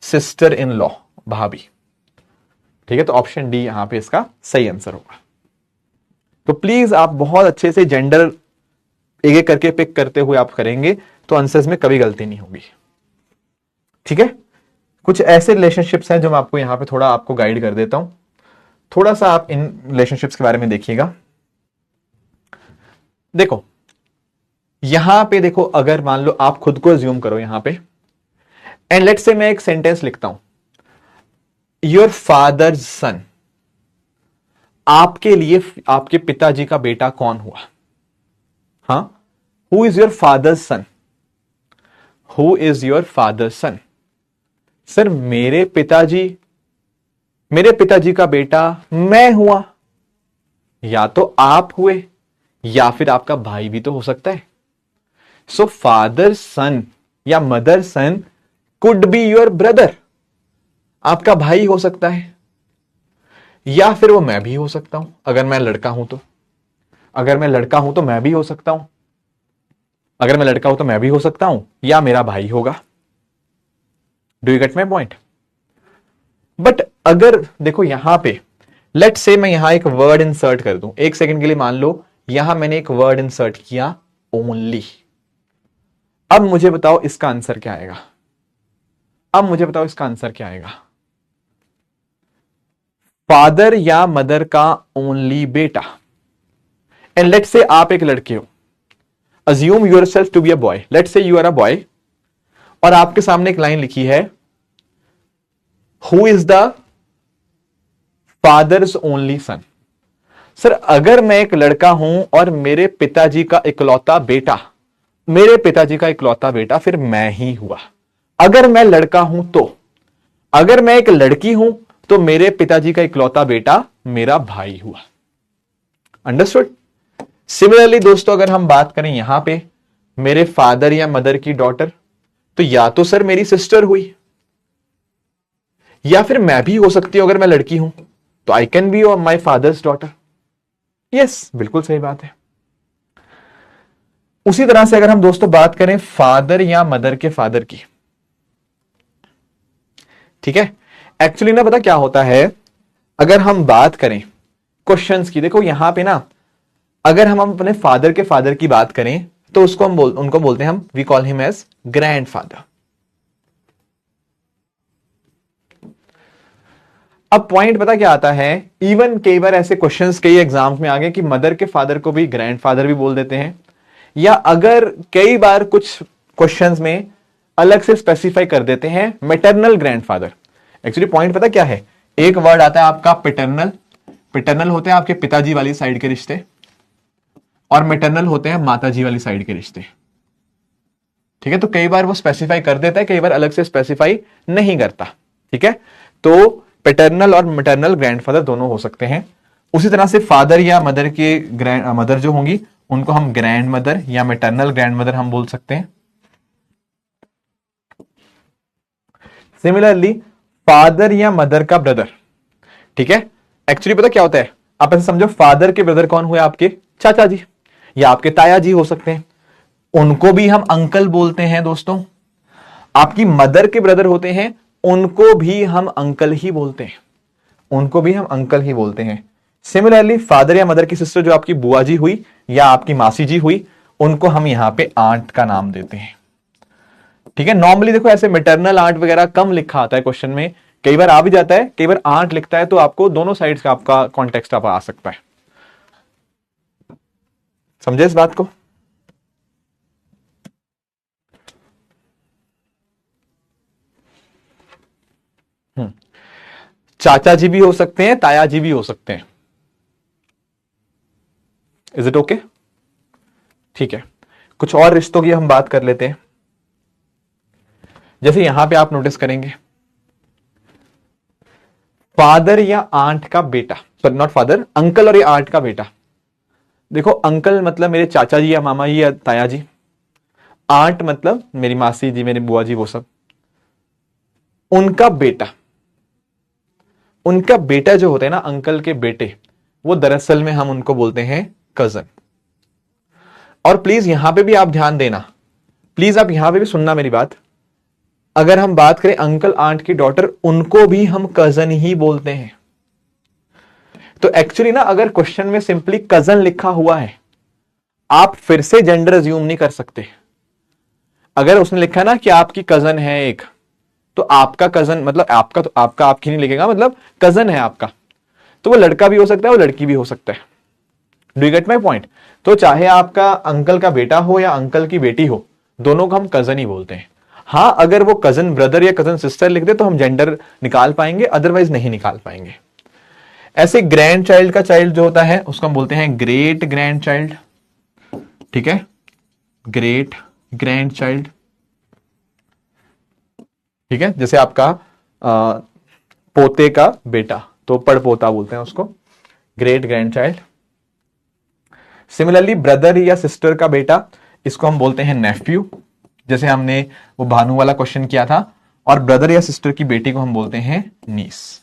सिस्टर इन लॉ, भाभी। ठीक है, तो ऑप्शन डी यहां पे इसका सही आंसर होगा। तो प्लीज आप बहुत अच्छे से जेंडर एक एक करके पिक करते हुए आप करेंगे तो आंसर्स में कभी गलती नहीं होगी। ठीक है, कुछ ऐसे रिलेशनशिप्स हैं जो मैं आपको यहां पे थोड़ा आपको गाइड कर देता हूं, थोड़ा सा आप इन रिलेशनशिप्स के बारे में देखिएगा। देखो यहां पे देखो, अगर मान लो आप खुद को अज्यूम करो यहां पे, एंड लेट्स से मैं एक सेंटेंस लिखता हूं, योर फादर्स सन, आपके लिए आपके पिताजी का बेटा कौन हुआ? हाँ, who is your father's son? Who is your father's son? Sir मेरे पिताजी का बेटा मैं हुआ, या तो आप हुए या फिर आपका भाई भी तो हो सकता है। सो फादर सन या mother sun could be your brother, आपका भाई हो सकता है, या फिर वो मैं भी हो सकता हूं अगर मैं लड़का हूं तो। अगर मैं लड़का हूं तो मैं भी हो सकता हूं, अगर मैं लड़का हूं तो मैं भी हो सकता हूं, या मेरा भाई होगा। Do you get my point? But अगर देखो यहां पे लेट से मैं यहां एक वर्ड इंसर्ट कर दूं, एक सेकंड के लिए मान लो यहां मैंने एक वर्ड इंसर्ट किया ओनली। अब मुझे बताओ इसका आंसर क्या आएगा? अब मुझे बताओ इसका आंसर क्या आएगा? फादर या मदर का ओनली बेटा। एंड लेट से आप एक लड़के हो, assume yourself to be a boy, let say you are a boy, और आपके सामने एक लाइन लिखी है, who is the father's only son. Sir अगर मैं एक लड़का हूं और मेरे पिताजी का इकलौता बेटा, मेरे पिताजी का इकलौता बेटा फिर मैं ही हुआ। अगर मैं लड़का हूं तो, अगर मैं एक लड़की हूं तो मेरे पिताजी का इकलौता बेटा मेरा भाई हुआ। अंडरस्टूड? सिमिलरली दोस्तों अगर हम बात करें यहां पे मेरे फादर या मदर की डॉटर, तो या तो सर मेरी सिस्टर हुई, या फिर मैं भी हो सकती हूं अगर मैं लड़की हूं, तो I can be my father's daughter. Yes, बिल्कुल सही बात है। उसी तरह से अगर हम दोस्तों बात करें फादर या मदर के फादर की, ठीक है, एक्चुअली ना पता क्या होता है, अगर हम बात करें क्वेश्चंस की, देखो यहां पे ना अगर हम अपने फादर के फादर की बात करें तो उसको उनको बोलते हैं हम, we call him as grandfather. अब पॉइंट पता क्या आता है, इवन कई बार ऐसे क्वेश्चंस कई एग्जाम्स में आ गए कि मदर के फादर को भी ग्रैंडफादर भी बोल देते हैं, या अगर कई बार कुछ क्वेश्चंस में अलग से स्पेसिफाई कर देते हैं मैटरनल ग्रैंडफादर। एक्चुअली पॉइंट पता क्या है, एक वर्ड आता है आपका पिटरनल, पिटरनल होते हैं आपके पिताजी वाली साइड के रिश्ते, और मैटरनल होते हैं माताजी वाली साइड के रिश्ते। ठीक है, तो कई बार वो स्पेसिफाई कर देता है, कई बार अलग से स्पेसिफाई नहीं करता। ठीक है, तो पैटर्नल और मैटरनल ग्रैंडफादर दोनों हो सकते हैं। उसी तरह से फादर या मदर के मदर जो होंगी उनको हम ग्रैंड मदर या मैटरनल ग्रैंड मदर हम बोल सकते हैं। सिमिलरली फादर या मदर का ब्रदर, ठीक है, एक्चुअली पता क्या होता है, आप ऐसे समझो फादर के ब्रदर कौन हुए, आपके चाचा जी या आपके ताया जी हो सकते हैं, उनको भी हम अंकल बोलते हैं दोस्तों। आपकी मदर के ब्रदर होते हैं, उनको भी हम अंकल ही बोलते हैं, उनको भी हम अंकल ही बोलते हैं। सिमिलरली फादर या मदर की सिस्टर जो आपकी बुआ जी हुई या आपकी मासी जी हुई, उनको हम यहां पे आंट का नाम देते हैं। ठीक है, नॉर्मली देखो ऐसे मैटरनल आंट वगैरह कम लिखा आता है क्वेश्चन में, कई बार आ भी जाता है, कई बार आंट लिखता है, तो आपको दोनों साइड्स का आपका कॉन्टेक्स्ट आप आ सकता है। समझे इस बात को? चाचा जी भी हो सकते हैं, ताया जी भी हो सकते हैं। Is it okay? ठीक है, कुछ और रिश्तों की हम बात कर लेते हैं। जैसे यहां पे आप नोटिस करेंगे फादर या आंट का बेटा, सॉरी नॉट फादर, अंकल और या आंट का बेटा। देखो अंकल मतलब मेरे चाचा जी या मामा जी या ताया जी, आंट मतलब मेरी मासी जी, मेरी बुआ जी, वो सब। उनका बेटा, उनका बेटा जो होते हैं ना अंकल के बेटे, वो दरअसल में हम उनको बोलते हैं कजन। और प्लीज यहां पे भी आप ध्यान देना, प्लीज आप यहां पे भी सुनना मेरी बात। अगर हम बात करें अंकल आंट की डॉटर, उनको भी हम कजन ही बोलते हैं। तो एक्चुअली ना अगर क्वेश्चन में सिंपली कजन लिखा हुआ है, आप फिर से जेंडर अज्यूम नहीं कर सकते। अगर उसने लिखा ना कि आपकी कजन है एक, तो आपका कजन मतलब आपका, तो आपका आपकी नहीं लिखेगा, मतलब कजन है आपका, तो वो लड़का भी हो सकता है, वो लड़की भी हो सकता है। Do you get my point? तो चाहे आपका अंकल का बेटा हो या अंकल की बेटी हो, दोनों को हम कजन ही बोलते हैं। हाँ, अगर वो कजन ब्रदर या कजन सिस्टर लिख दे तो हम जेंडर निकाल पाएंगे, अदरवाइज नहीं निकाल पाएंगे। ऐसे ग्रैंड चाइल्ड का चाइल्ड जो होता है उसको हम बोलते हैं ग्रेट ग्रैंड चाइल्ड। ठीक है, ग्रेट ग्रैंड चाइल्ड। ठीक है, जैसे आपका पोते का बेटा, तो पड़पोता बोलते हैं उसको, great grand child. Similarly brother या सिस्टर का बेटा, इसको हम बोलते हैं नेफ्यू, जैसे हमने वो भानु वाला क्वेश्चन किया था। और ब्रदर या सिस्टर की बेटी को हम बोलते हैं नीस।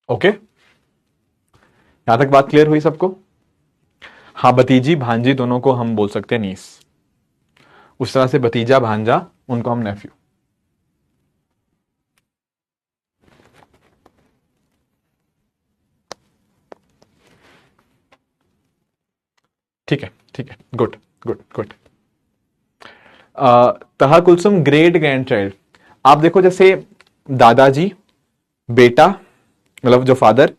ओके, यहां तक बात क्लियर हुई सबको? हाँ, भतीजी भांजी दोनों को हम बोल सकते हैं नीस। उस तरह से भतीजा भांजा उनको हम नेफ्यू। ठीक है, ठीक है, गुड गुड गुड। तहा कुलसुम ग्रेट ग्रैंड चाइल्ड। आप देखो, जैसे दादाजी, बेटा, मतलब जो फादर,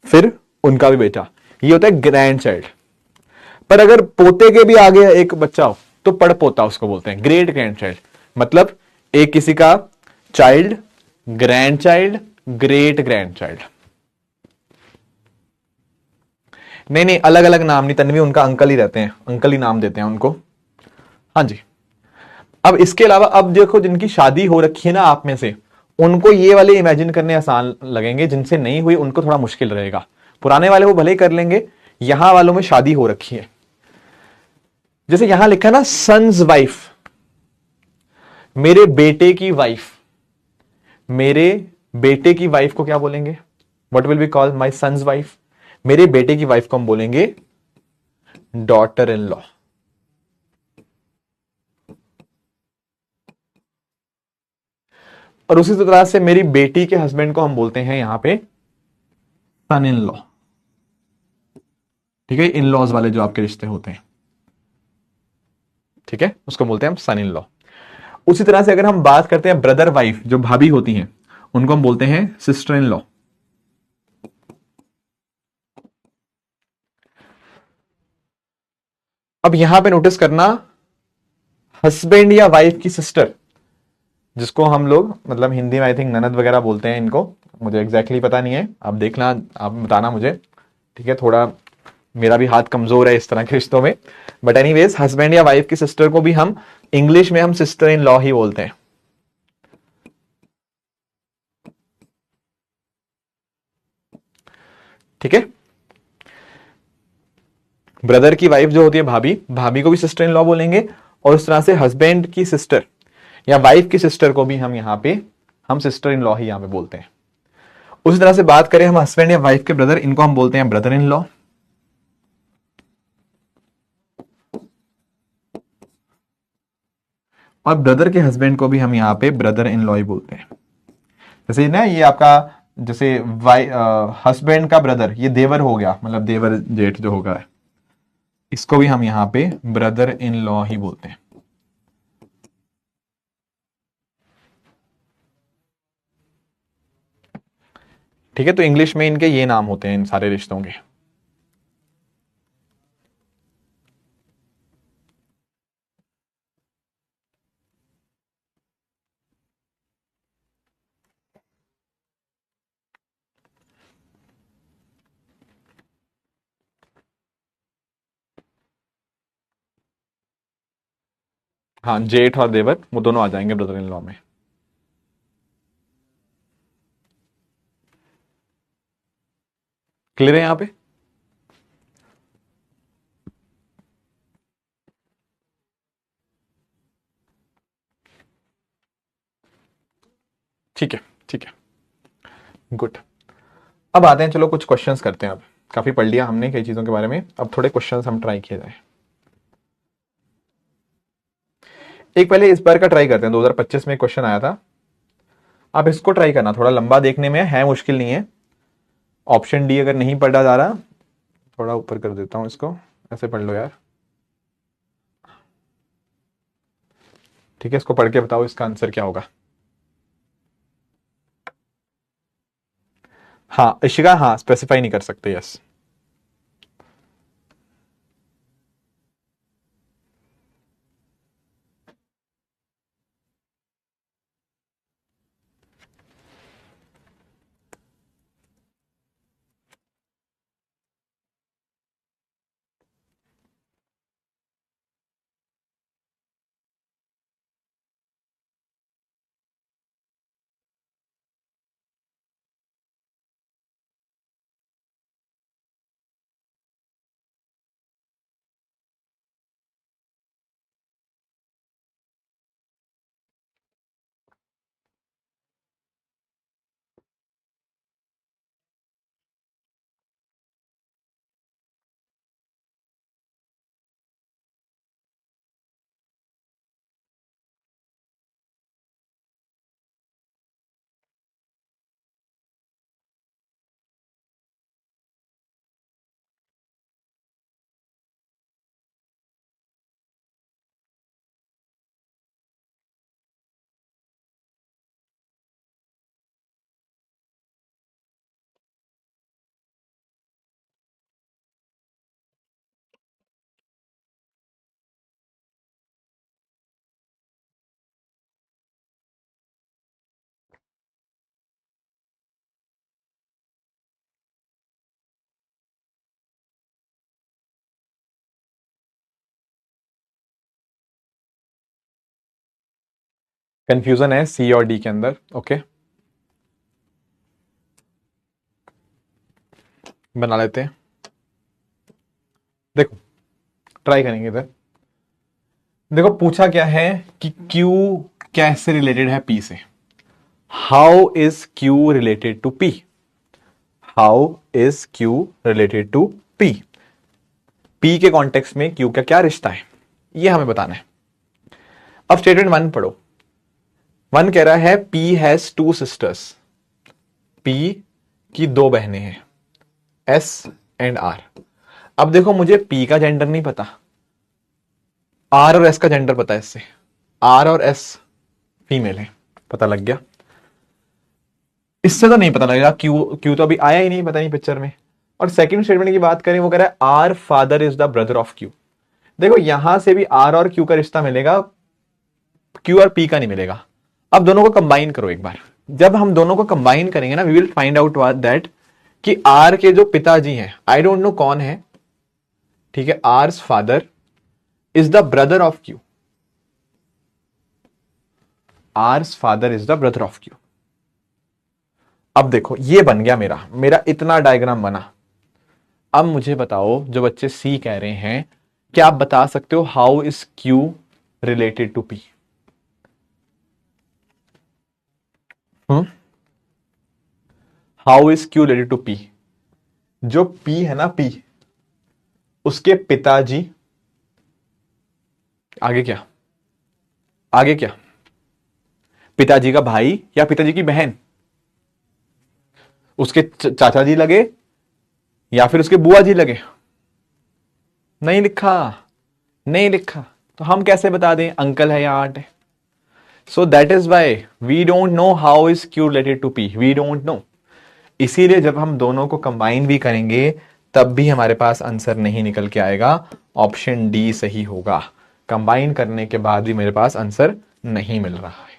फिर उनका भी बेटा, ये होता है ग्रैंड चाइल्ड। पर अगर पोते के भी आगे एक बच्चा हो तो पड़ पोता उसको बोलते हैं ग्रेट ग्रैंड चाइल्ड। मतलब एक किसी का child, grand child, great grand child. नहीं नहीं, अलग अलग नाम नहीं, तन्वी उनका अंकल ही रहते हैं, अंकल ही नाम देते हैं उनको। हाँ जी। अब इसके अलावा अब देखो, जिनकी शादी हो रखी है ना आप में से, उनको ये वाले इमेजिन करने आसान लगेंगे, जिनसे नहीं हुई उनको थोड़ा मुश्किल रहेगा। पुराने वाले वो भले ही कर लेंगे, यहां वालों में शादी हो रखी है। जैसे यहां लिखा है ना सन्स वाइफ, मेरे बेटे की वाइफ। मेरे बेटे की वाइफ को क्या बोलेंगे? What will be call my son's wife? मेरे बेटे की वाइफ को हम बोलेंगे डॉटर इन लॉ। और उसी तरह से मेरी बेटी के हस्बैंड को हम बोलते हैं यहां पे सन इन लॉ। ठीक है, इन लॉज वाले जो आपके रिश्ते होते हैं, ठीक है, उसको बोलते हैं हम सन इन लॉ। उसी तरह से अगर हम बात करते हैं ब्रदर वाइफ, जो भाभी होती हैं, उनको हम बोलते हैं सिस्टर इन लॉ। अब यहां पे नोटिस करना, हस्बैंड या वाइफ की सिस्टर, जिसको हम लोग मतलब हिंदी में आई थिंक ननद वगैरह बोलते हैं इनको, मुझे एग्जैक्टली पता नहीं है, आप देखना, आप बताना मुझे। ठीक है, थोड़ा मेरा भी हाथ कमजोर है इस तरह के रिश्तों में। बट एनीवेज, हस्बैंड या वाइफ की सिस्टर को भी हम इंग्लिश में हम सिस्टर इन लॉ ही बोलते हैं। ठीक है, ब्रदर की वाइफ जो होती है भाभी, भाभी को भी सिस्टर इन लॉ बोलेंगे। और उस तरह से हस्बैंड की सिस्टर या वाइफ की सिस्टर को भी हम यहां पे हम सिस्टर इन लॉ ही यहां पे बोलते हैं। उसी तरह से बात करें हम हस्बैंड या वाइफ के ब्रदर, इनको हम बोलते हैं ब्रदर इन लॉ। और ब्रदर के हस्बैंड को भी हम यहां पे ब्रदर इन लॉ ही बोलते हैं। जैसे ना ये आपका, जैसे हस्बैंड का ब्रदर, ये देवर हो गया, मतलब देवर जेठ जो होगा, इसको भी हम यहां पे ब्रदर इन लॉ ही बोलते हैं। ठीक है, तो इंग्लिश में इनके ये नाम होते हैं इन सारे रिश्तों के। हाँ, जेठ और देवर वो दोनों आ जाएंगे ब्रदर इन लॉ में। क्लियर है यहां पे? ठीक है, ठीक है, गुड। अब आते हैं, चलो कुछ क्वेश्चंस करते हैं। अब काफी पढ़ लिया हमने कई चीजों के बारे में, अब थोड़े क्वेश्चंस हम ट्राई किए जाए। एक पहले इस बार का ट्राई करते हैं, 2025 में क्वेश्चन आया था, आप इसको ट्राई करना, थोड़ा लंबा देखने में है, मुश्किल नहीं है। ऑप्शन डी अगर नहीं पढ़ा जा रहा, थोड़ा ऊपर कर देता हूं इसको, ऐसे पढ़ लो यार। ठीक है, इसको पढ़ के बताओ इसका आंसर क्या होगा। हाँ इशिका, हाँ स्पेसिफाई नहीं कर सकते, यस। कंफ्यूजन है सी और डी के अंदर। ओके, बना लेते हैं। देखो ट्राई करेंगे इधर। देखो पूछा क्या है कि Q कैसे रिलेटेड है P से। How is Q related to P? How is Q related to P? P के कॉन्टेक्स्ट में Q का क्या रिश्ता है, ये हमें बताना है। अब स्टेटमेंट 1 पढ़ो। 1 कह रहा है P हैज 2 सिस्टर्स। P की 2 बहनें हैं, S एंड R। अब देखो मुझे P का जेंडर नहीं पता, R और S का जेंडर पता है। इससे R और S फीमेल है, पता लग गया। इससे तो नहीं पता लगेगा, क्यू तो अभी आया ही नहीं, पता नहीं पिक्चर में। और सेकंड स्टेटमेंट की बात करें, वो कह रहा है R father is the brother of Q. देखो यहां से भी आर और क्यू का रिश्ता मिलेगा, क्यू और पी का नहीं मिलेगा। अब दोनों को कंबाइन करो एक बार। जब हम दोनों को कंबाइन करेंगे ना, we will find out that कि आर के जो पिताजी हैं, आई डोंट नो कौन है, ठीक है, R's father is the brother of Q. R's father is the brother of Q. अब देखो ये बन गया मेरा मेरा इतना डायग्राम बना। अब मुझे बताओ, जो बच्चे सी कह रहे हैं, क्या आप बता सकते हो how is Q related to P? How is Q related to P? जो पी है ना, पी उसके पिताजी, आगे क्या, आगे क्या, पिताजी का भाई या पिताजी की बहन, उसके चाचा जी लगे या फिर उसके बुआ जी लगे? नहीं लिखा, नहीं लिखा, तो हम कैसे बता दें अंकल है या आंट है? So that is why we don't know how is Q related to P, we don't know. इसीलिए जब हम दोनों को कंबाइन भी करेंगे तब भी हमारे पास आंसर नहीं निकल के आएगा, ऑप्शन डी सही होगा। कंबाइन करने के बाद भी मेरे पास आंसर नहीं मिल रहा है।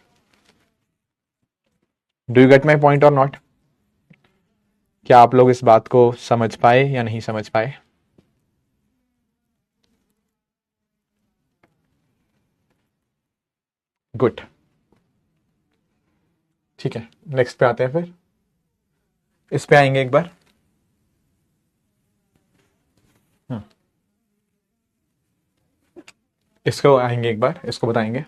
Do you get my point और नॉट? क्या आप लोग इस बात को समझ पाए या नहीं समझ पाए? गुड, ठीक है, नेक्स्ट पे आते हैं। फिर इस पे आएंगे एक बार। इसको आएंगे एक बार, इसको बताएंगे।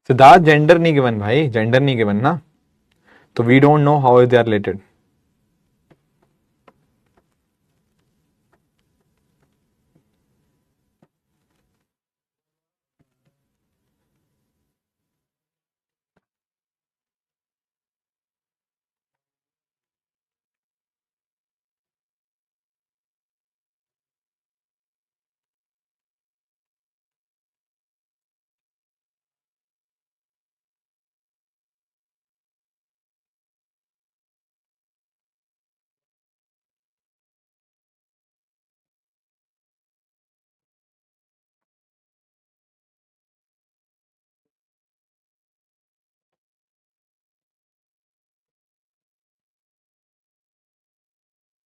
सिद्धार्थ जेंडर नहीं गिवन भाई, जेंडर नहीं गिवन ना, तो we don't know how is they are related.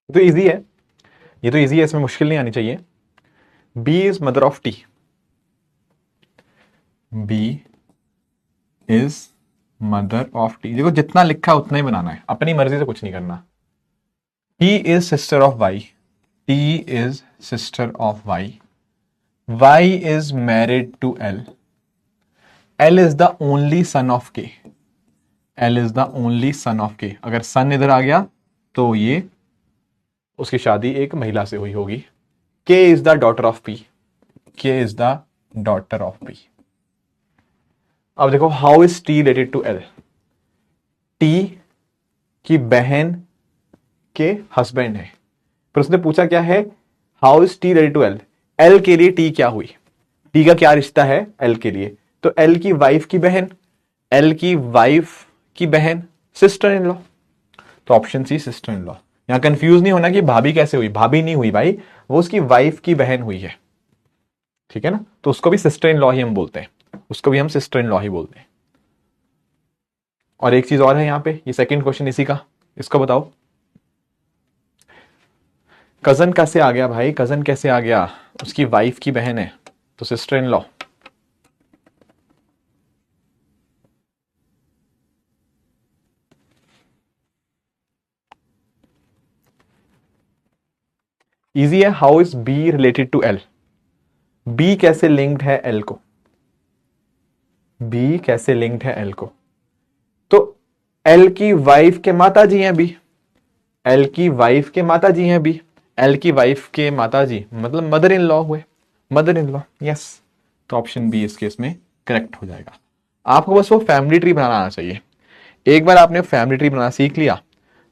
तो इजी है, ये तो इजी है, इसमें मुश्किल नहीं आनी चाहिए। B is mother of T, B is mother of T. देखो जितना लिखा है उतना ही बनाना है, अपनी मर्जी से कुछ नहीं करना। T is sister of Y, T is sister of Y, Y is married to L, L is the only son of K, L is the only son of K. अगर सन इधर आ गया तो ये उसकी शादी एक महिला से हुई होगी। K is the daughter of P, K is the daughter of P. अब देखो how is T related to L? T की बहन के हस्बैंड है, पर उसने पूछा क्या है, how is T related to L? L के लिए टी क्या हुई, टी का क्या रिश्ता है एल के लिए? तो एल की वाइफ की बहन, एल की वाइफ की बहन, सिस्टर इन लॉ। तो option C sister in law. यहां कंफ्यूज नहीं होना कि भाभी कैसे हुई, भाभी नहीं हुई भाई, वो उसकी वाइफ की बहन हुई है। ठीक है ना, तो उसको भी सिस्टर इन लॉ ही हम बोलते हैं, उसको भी हम सिस्टर इन लॉ ही बोलते हैं। और एक चीज और है यहाँ पे, ये सेकंड क्वेश्चन इसी का, इसको बताओ कजन कैसे आ गया भाई, कजन कैसे आ गया, उसकी वाइफ की बहन है तो सिस्टर इन लॉ। इजी है। How is B related to L, B कैसे लिंक्ड है एल को, बी कैसे लिंक्ड है एल को, तो एल की वाइफ के माता जी हैं बी, एल की वाइफ के माता जी हैं बी, एल की वाइफ के माता जी मतलब मदर इन लॉ हुए, मदर इन लॉ, यस। तो ऑप्शन बी इस केस में करेक्ट हो जाएगा। आपको बस वो फैमिली ट्री बनाना आना चाहिए। एक बार आपने फैमिली ट्री बनाना सीख लिया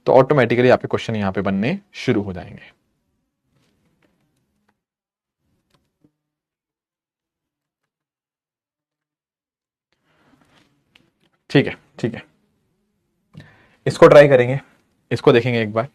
तो ऑटोमेटिकली आपके क्वेश्चन यहां पे बनने शुरू हो जाएंगे। ठीक है, ठीक है, इसको ट्राई करेंगे, इसको देखेंगे एक बार।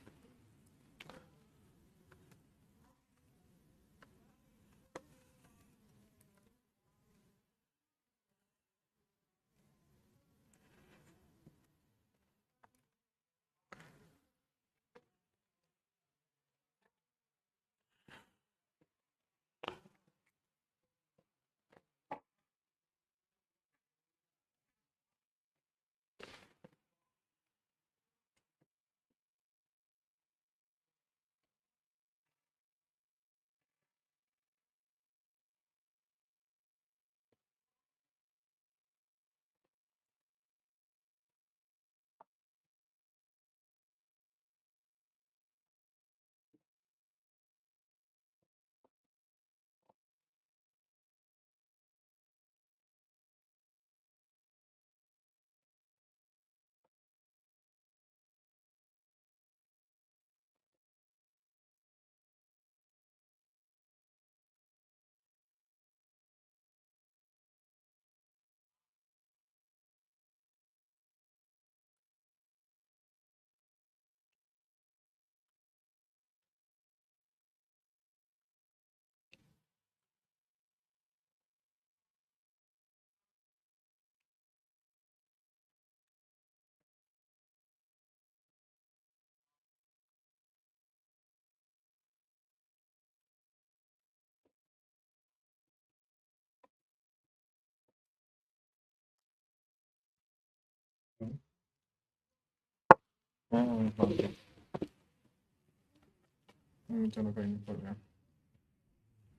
चलो कोई नहीं, हो गया।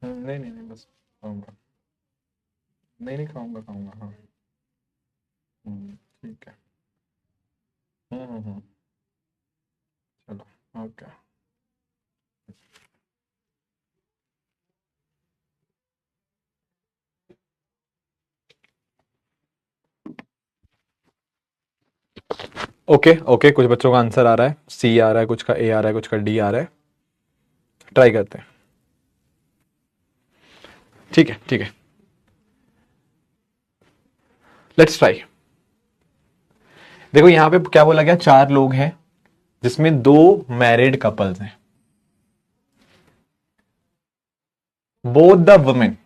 नहीं नहीं नहीं, बस खाऊंगा, नहीं नहीं खाऊंगा खाऊंगा, हाँ। ठीक है। हम्म। चलो, ओके। ओके ओके, कुछ बच्चों का आंसर आ रहा है, सी आ रहा है, कुछ का ए आ रहा है, कुछ का डी आ रहा है। ट्राई करते हैं। ठीक है, ठीक है, लेट्स ट्राई। देखो यहां पे क्या बोला गया, 4 लोग हैं जिसमें 2 मैरिड कपल्स हैं। Both the women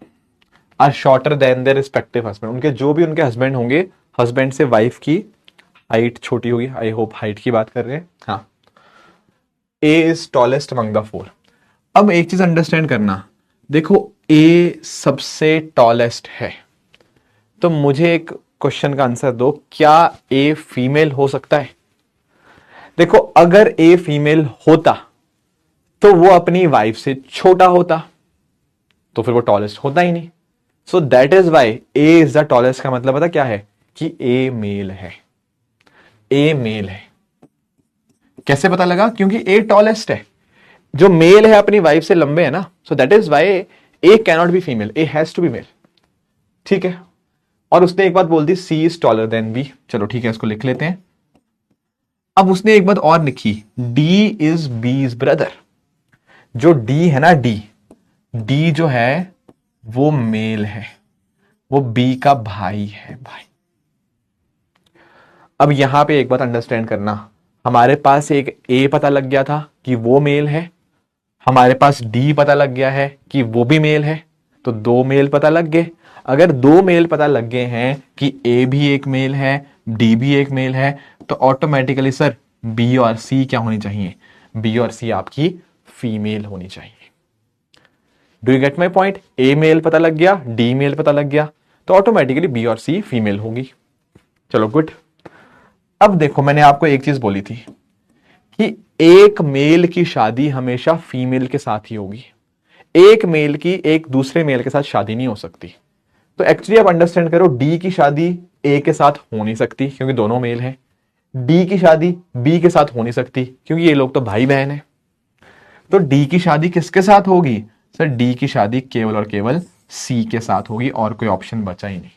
are shorter than their respective husband, उनके जो भी उनके हस्बैंड होंगे, हस्बैंड से वाइफ की हाइट छोटी होगी। आई होप हाइट की बात कर रहे हैं, हाँ। ए इज टॉलेस्ट अमंग द 4। अब एक चीज अंडरस्टैंड करना, देखो ए सबसे टॉलेस्ट है, तो मुझे एक क्वेश्चन का आंसर दो, क्या ए फीमेल हो सकता है? देखो अगर ए फीमेल होता तो वो अपनी वाइफ से छोटा होता, तो फिर वो टॉलेस्ट होता ही नहीं। So that is why A is the tallest का मतलब पता क्या है, कि ए मेल है, ए मेल है। कैसे पता लगा? क्योंकि ए टॉलेस्ट है, जो मेल है अपनी वाइफ से लंबे है ना, so that is why A cannot be female, A has to be male. ठीक है, और उसने एक बात बोल दी, C is taller than B. चलो ठीक है, इसको लिख लेते हैं। अब उसने एक बात और लिखी, डी इज बीज ब्रदर। जो डी है ना, डी डी जो है वो मेल है, वो बी का भाई है, भाई। अब यहां पे एक बात अंडरस्टैंड करना, हमारे पास एक ए पता लग गया था कि वो मेल है, हमारे पास डी पता लग गया है कि वो भी मेल है, तो 2 मेल पता लग गए। अगर 2 मेल पता लग गए हैं कि ए भी एक मेल है, डी भी एक मेल है, तो ऑटोमेटिकली सर बी और सी क्या होनी चाहिए? बी और सी आपकी फीमेल होनी चाहिए। Do you get my point? A male पता लग गया, डी मेल पता लग गया, तो ऑटोमेटिकली बी और सी फीमेल होगी। चलो गुड। अब देखो, मैंने आपको एक चीज बोली थी कि एक मेल की शादी हमेशा फीमेल के साथ ही होगी। एक मेल की एक दूसरे मेल के साथ शादी नहीं हो सकती। तो एक्चुअली आप अंडरस्टैंड करो, डी की शादी ए के साथ हो नहीं सकती क्योंकि दोनों मेल हैं। डी की शादी बी के साथ हो नहीं सकती क्योंकि ये लोग तो भाई बहन हैं। तो डी की शादी किसके साथ होगी? सर डी की शादी केवल और केवल सी के साथ होगी, और कोई ऑप्शन बचा ही नहीं।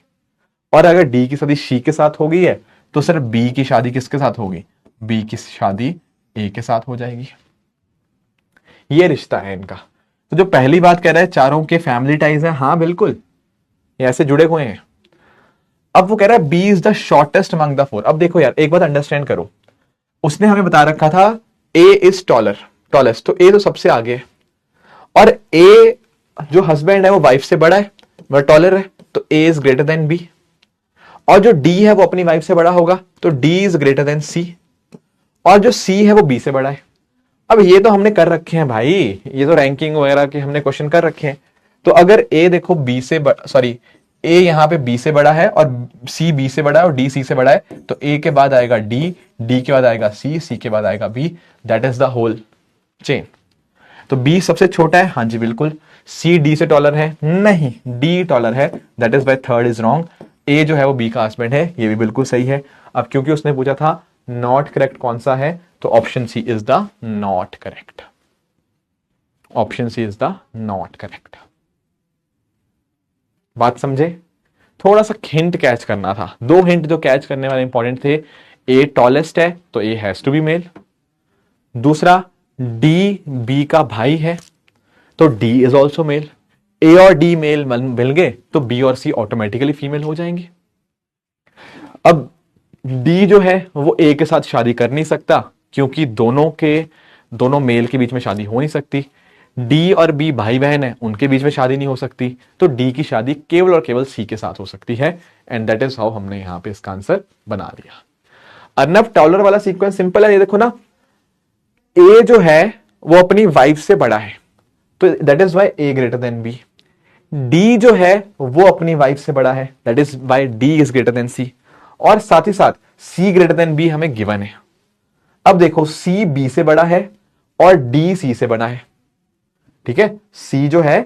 और अगर डी की शादी सी के साथ हो गई है तो सर बी की शादी किसके साथ होगी? बी की शादी ए के साथ हो जाएगी। ये रिश्ता है इनका। तो जो पहली बात कह रहा है चारों के फैमिली टाइज हैं, हाँ बिल्कुल ये ऐसे जुड़े हुए हैं। अब वो कह रहा है B is the shortest among the four. अब देखो यार, एक बात अंडरस्टैंड करो, उसने हमें बता रखा था ए इज टॉलेस्ट, तो ए तो सबसे आगे है, और ए जो हस्बैंड है वो वाइफ से बड़ा है, वह टॉलर है, तो A is greater than B. और जो डी है वो अपनी वाइफ से बड़ा होगा, तो D is greater than C. और जो सी है वो बी से बड़ा है। अब ये तो हमने कर रखे हैं भाई, ये तो रैंकिंग वगैरह के हमने क्वेश्चन कर रखे हैं। तो अगर ए देखो बी से सॉरी, ए यहां पे बी से बड़ा है और सी बी से बड़ा है और डी सी से बड़ा है, तो ए के बाद आएगा डी, डी के बाद आएगा सी, सी के बाद आएगा B. That is the whole chain. तो बी सबसे छोटा है, हाँ जी बिल्कुल। सी डी से टॉलर है? नहीं, डी टॉलर है। That is why third is wrong. A जो है वो बी का हस्बैंड है, ये भी बिल्कुल सही है। अब क्योंकि उसने पूछा था नॉट करेक्ट कौन सा है, तो option C is the not correct. Option C is the not correct. बात समझे? थोड़ा सा हिंट कैच करना था, 2 हिंट जो कैच करने वाले इंपॉर्टेंट थे। ए टॉलेस्ट है तो A has to be male. दूसरा, डी बी का भाई है तो D is also male. A और डी मेल मिल गए तो बी और सी ऑटोमेटिकली फीमेल हो जाएंगे। अब डी जो है वो ए के साथ शादी कर नहीं सकता क्योंकि दोनों मेल के बीच में शादी हो नहीं सकती। डी और बी भाई बहन है, उनके बीच में शादी नहीं हो सकती, तो डी की शादी केवल और केवल सी के साथ हो सकती है। एंड दैट इज हाउ हमने यहां पे इसका आंसर बना लिया। अर्नब टॉलर वाला सीक्वेंस सिंपल है, ये देखो ना, ए जो है वो अपनी वाइफ से बड़ा है, तो that is why A greater than B. D जो है वो अपनी वाइफ से बड़ा है, that is why D is greater than C. और साथ ही साथ सी ग्रेटर देन बी हमें गिवन है। अब देखो, सी बी से बड़ा है और डी सी से बड़ा है, ठीक है। सी जो है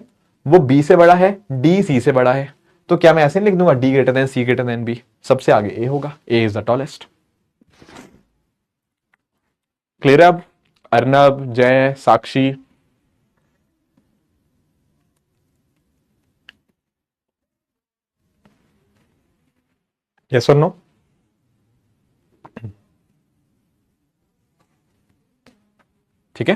वो बी से बड़ा है, डी सी से बड़ा है, तो क्या मैं ऐसे नहीं लिख दूंगा डी ग्रेटर देन सी ग्रेटर देन बी? सबसे आगे ए होगा, ए इज द टॉलेस्ट। क्लियर? अब अर्नब, जय, साक्षी, यस और नो? ठीक है,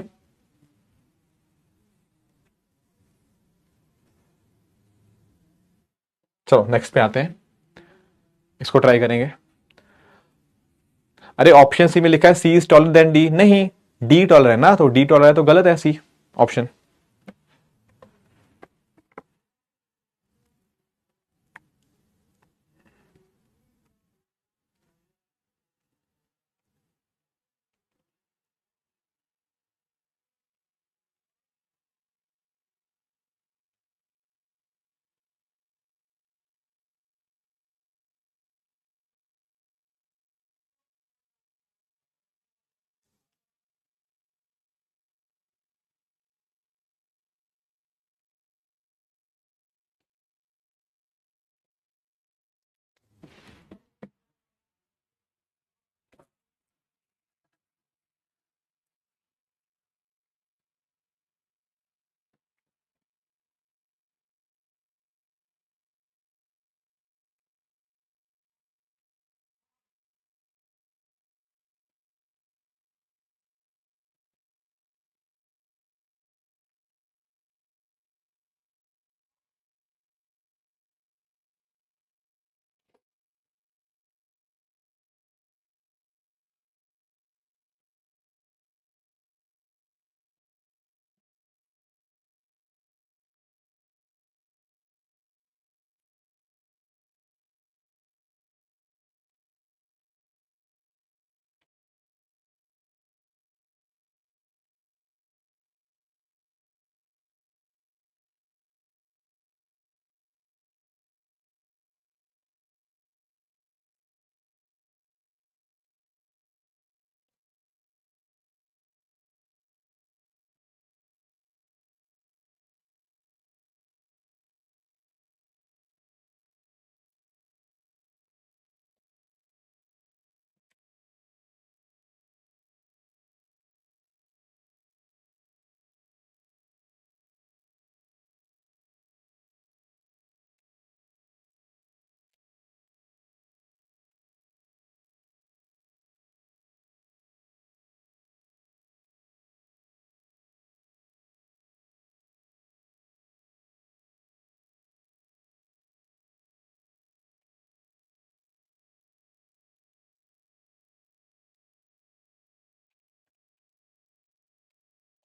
चलो नेक्स्ट पे आते हैं, इसको ट्राई करेंगे। अरे ऑप्शन सी में लिखा है सी इज टॉलर देन डी, नहीं, डी टॉलर है ना, तो डी टॉलर है तो गलत है सी ऑप्शन।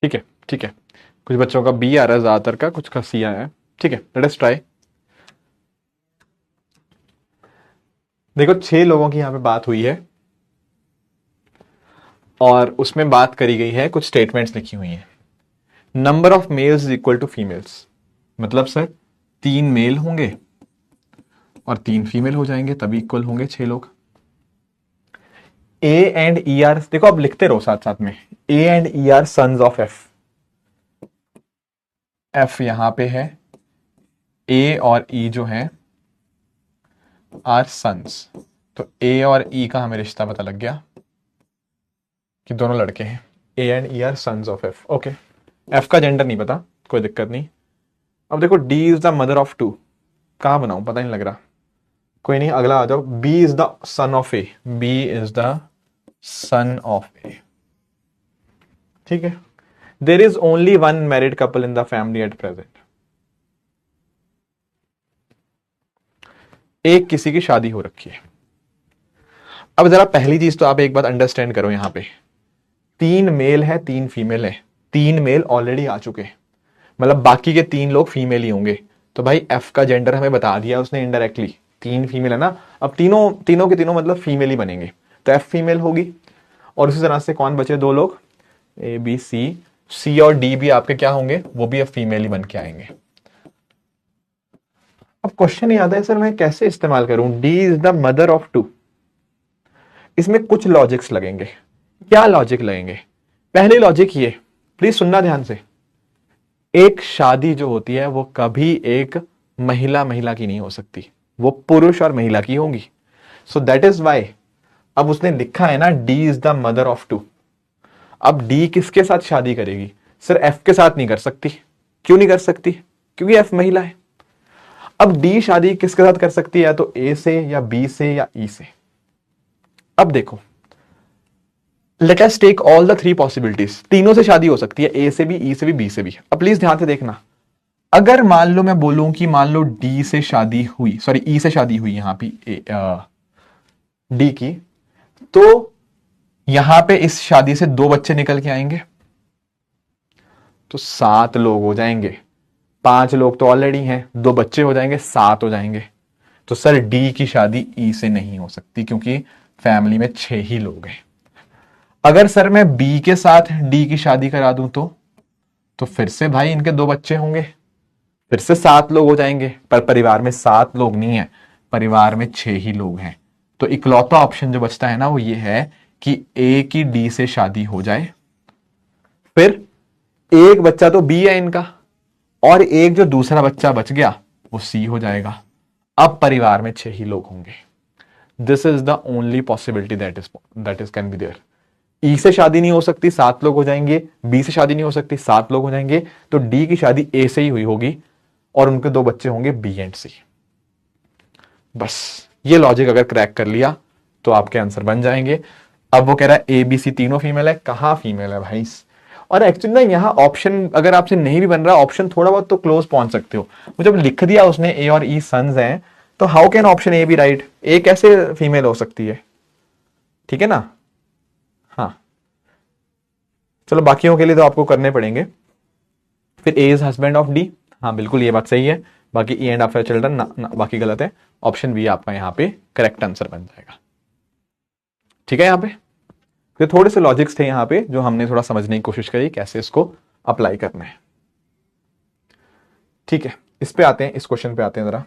ठीक है, ठीक है। कुछ बच्चों का बी आ रहा है, ज्यादातर का कुछ का सी आया है। ठीक है, लेट अस ट्राई। देखो 6 लोगों की यहां पे बात हुई है और उसमें बात करी गई है, कुछ स्टेटमेंट्स लिखी हुई हैं। Number of males is equal to females, मतलब सर 3 मेल होंगे और 3 फीमेल हो जाएंगे, तभी इक्वल होंगे 6 लोग। ए एंड ई आर, देखो आप लिखते रहो साथ साथ में। A and E are sons of F. F यहां पे है, ए और ई जो है आर सन्स। तो ए और ई का हमें रिश्ता पता लग गया कि दोनों लड़के हैं। A and E are sons of F. Okay, F का जेंडर नहीं पता, कोई दिक्कत नहीं। अब देखो D is the mother of two, कहां बनाऊं पता नहीं लग रहा। कोई नहीं, अगला आ जाओ। B is the son of A, B is the son of A. ठीक है। There is only one married couple in the family at present. एक किसी की शादी हो रखी है। अब जरा पहली चीज तो आप एक बात अंडरस्टैंड करो, यहां पे 3 मेल है 3 फीमेल है। 3 मेल ऑलरेडी आ चुके हैं, मतलब बाकी के 3 लोग फीमेल ही होंगे। तो भाई एफ का जेंडर हमें बता दिया उसने इनडायरेक्टली, 3 फीमेल है ना। अब तीनों तीनों के तीनों मतलब फीमेल ही बनेंगे, तो एफ फीमेल होगी। और उसी तरह से कौन बचे, 2 लोग, ए बी सी। सी और डी भी आपके क्या होंगे, वो भी अब फीमेल ही बन के आएंगे। अब क्वेश्चन ये आता है सर मैं कैसे इस्तेमाल करूं, D is the mother of two. इसमें कुछ लॉजिक्स लगेंगे। क्या लॉजिक लगेंगे? पहले लॉजिक ये, प्लीज सुनना ध्यान से। एक शादी जो होती है वो कभी एक महिला महिला की नहीं हो सकती, वो पुरुष और महिला की होंगी। सो दैट इज वाई अब उसने लिखा है ना D is the mother of two. अब डी किसके साथ शादी करेगी? सर एफ के साथ नहीं कर सकती। क्यों नहीं कर सकती? क्योंकि एफ महिला है। अब डी शादी किसके साथ कर सकती है, या तो ए से या बी से या ई से। अब देखो, let us take all the 3 possibilities. तीनों से शादी हो सकती है, ए से भी, ई से भी, बी से भी। अब प्लीज ध्यान से देखना, अगर मान लो मैं बोलूं कि मान लो डी से शादी हुई, सॉरी ई से शादी हुई यहां पे डी की, तो यहां पे इस शादी से 2 बच्चे निकल के आएंगे, तो 7 लोग हो जाएंगे। 5 लोग तो ऑलरेडी हैं, 2 बच्चे हो जाएंगे, 7 हो जाएंगे। तो सर डी की शादी ई से नहीं हो सकती, क्योंकि फैमिली में 6 ही लोग हैं। अगर सर मैं बी के साथ डी की शादी करा दूं तो फिर से भाई इनके 2 बच्चे होंगे, फिर से 7 लोग हो जाएंगे। पर परिवार में 7 लोग नहीं है, परिवार में 6 ही लोग हैं। तो इकलौता ऑप्शन जो बचता है ना वो ये है कि ए की डी से शादी हो जाए, फिर एक बच्चा तो बी है इनका, और एक जो दूसरा बच्चा बच गया वो सी हो जाएगा। अब परिवार में 6 ही लोग होंगे। This is the only possibility that is can be there. E से शादी नहीं हो सकती, 7 लोग हो जाएंगे। बी से शादी नहीं हो सकती, 7 लोग हो जाएंगे। तो डी की शादी ए से ही हुई होगी और उनके 2 बच्चे होंगे बी एंड सी। बस ये लॉजिक अगर क्रैक कर लिया तो आपके आंसर बन जाएंगे। अब वो कह रहा है ए बी सी तीनों फीमेल है, कहां फीमेल है भाई? और एक्चुअली ना यहाँ ऑप्शन अगर आपसे नहीं भी बन रहा, ऑप्शन थोड़ा बहुत तो क्लोज पहुंच सकते हो। वो जब लिख दिया उसने ए और ई सन्स हैं, तो how can option A B right? A कैसे फीमेल हो सकती है? ठीक है ना। हाँ, चलो बाकियों के लिए तो आपको करने पड़ेंगे। फिर ए इज हस्बैंड ऑफ डी, हाँ बिल्कुल ये बात सही है। बाकी ई एंड आफ्टर चिल्ड्रन ना, बाकी गलत है। ऑप्शन बी आपका यहाँ पे करेक्ट आंसर बन जाएगा। ठीक है, यहाँ पे तो थोड़े से लॉजिक्स थे यहाँ पे जो हमने थोड़ा समझने की कोशिश करी कैसे इसको अप्लाई करना है। ठीक है, इस पे आते हैं, इस क्वेश्चन पे आते हैं जरा।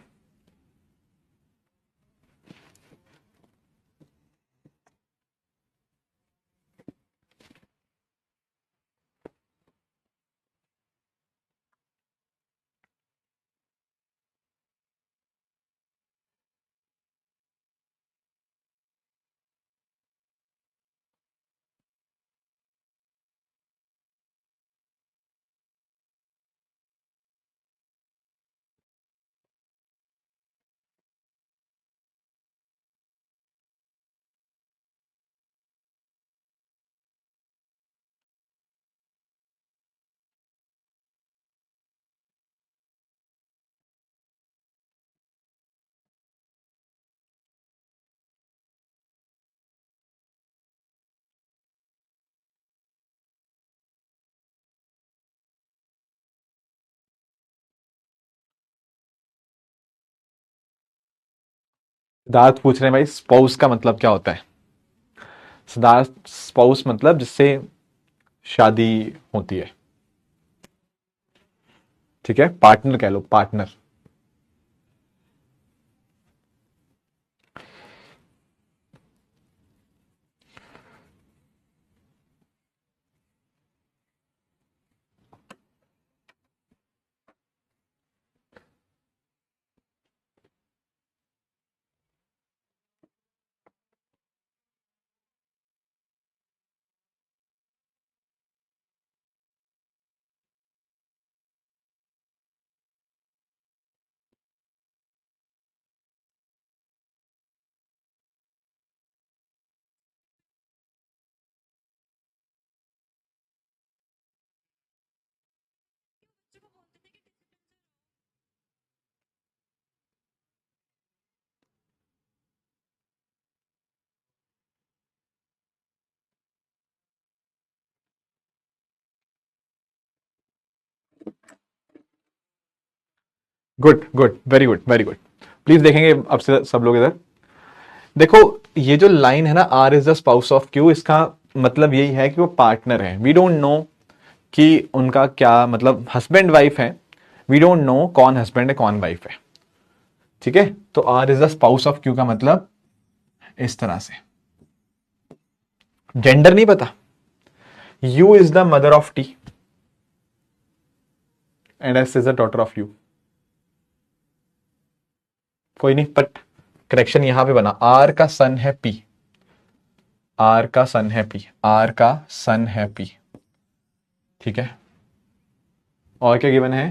सिद्धार्थ पूछ रहे हैं भाई स्पाउस का मतलब क्या होता है। सिद्धार्थ, स्पाउस मतलब जिससे शादी होती है, ठीक है, पार्टनर कह लो, partner. Good good, very good very good. Please देखेंगे अब से सब लोग इधर देखो। ये जो लाइन है ना, R is the spouse of Q, इसका मतलब यही है कि वो पार्टनर है। वी डोंट नो कि उनका क्या मतलब हस्बैंड वाइफ है, वी डोंट नो कौन हस्बैंड है कौन वाइफ है, ठीक है। तो R is the spouse of Q का मतलब इस तरह से। जेंडर नहीं पता। U is the mother of T and S is the daughter of U. कोई नहीं, बट करेक्शन यहां पे बना, आर का सन है पी, आर का सन है पी, आर का सन है पी, ठीक है। और क्या गिवन है,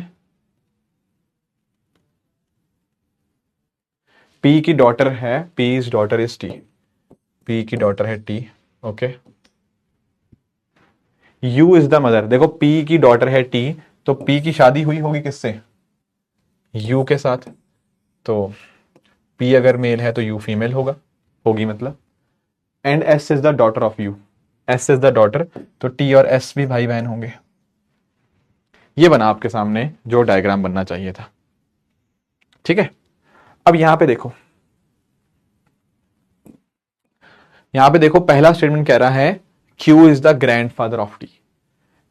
पी की डॉटर है, P is daughter is T, P की डॉटर है T, okay. You is the mother, देखो पी की डॉटर है टी, तो पी की शादी हुई होगी किससे, यू के साथ। तो पी अगर मेल है तो यू फीमेल होगा, होगी मतलब। And S is the daughter of you, S is the daughter, तो टी और एस भी भाई बहन होंगे। ये बना आपके सामने जो डायग्राम बनना चाहिए था, ठीक है। अब यहां पे देखो, यहां पे देखो पहला स्टेटमेंट कह रहा है Q is the grandfather of T.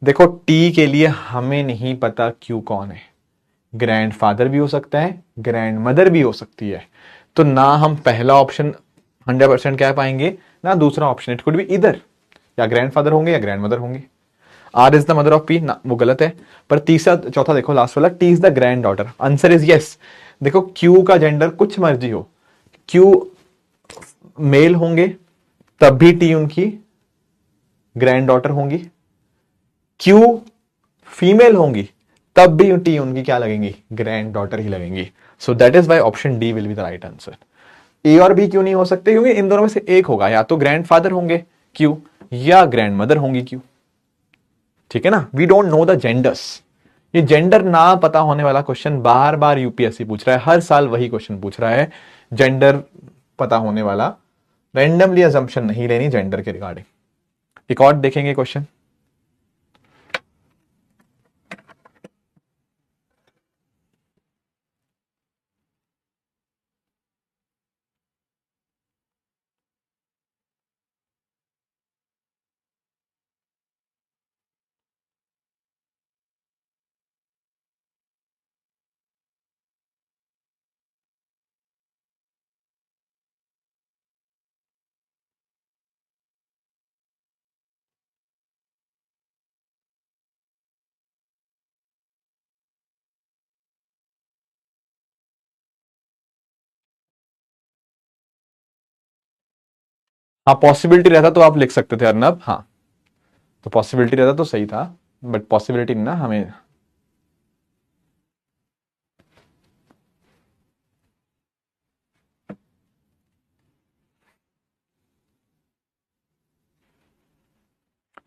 देखो टी के लिए हमें नहीं पता क्यू कौन है, ग्रैंडफादर भी हो सकता है, ग्रैंड मदर भी हो सकती है। तो ना हम पहला ऑप्शन 100% कह पाएंगे, ना दूसरा ऑप्शन, इट कुड बी इधर, या ग्रैंडफादर होंगे या ग्रैंड मदर होंगे। R is the mother of P ना, वो गलत है। पर तीसरा चौथा देखो लास्ट वाला, T is the grand daughter, answer is yes. देखो क्यू का जेंडर कुछ मर्जी हो, क्यू मेल होंगे तब भी टी उनकी ग्रैंड डॉटर होंगी, क्यू फीमेल होंगी तब भी टी उनकी क्या लगेंगी, ग्रैंड डॉटर ही लगेंगी। So that is why option D will be the right answer. A और बी क्यों नहीं हो सकते, क्योंकि इन दोनों में से एक होगा, या तो ग्रैंड फादर होंगे क्यू या ग्रैंड मदर होंगी क्यू, ठीक है ना। We don't know the genders. ये जेंडर ना पता होने वाला क्वेश्चन बार बार यूपीएससी पूछ रहा है, हर साल वही क्वेश्चन पूछ रहा है, जेंडर पता होने वाला। रैंडमली अजम्पशन नहीं लेनी जेंडर के रिगार्डिंग। एक और देखेंगे क्वेश्चन। हाँ पॉसिबिलिटी रहता तो आप लिख सकते थे अर्नब, हाँ तो पॉसिबिलिटी रहता तो सही था, बट पॉसिबिलिटी ना हमें।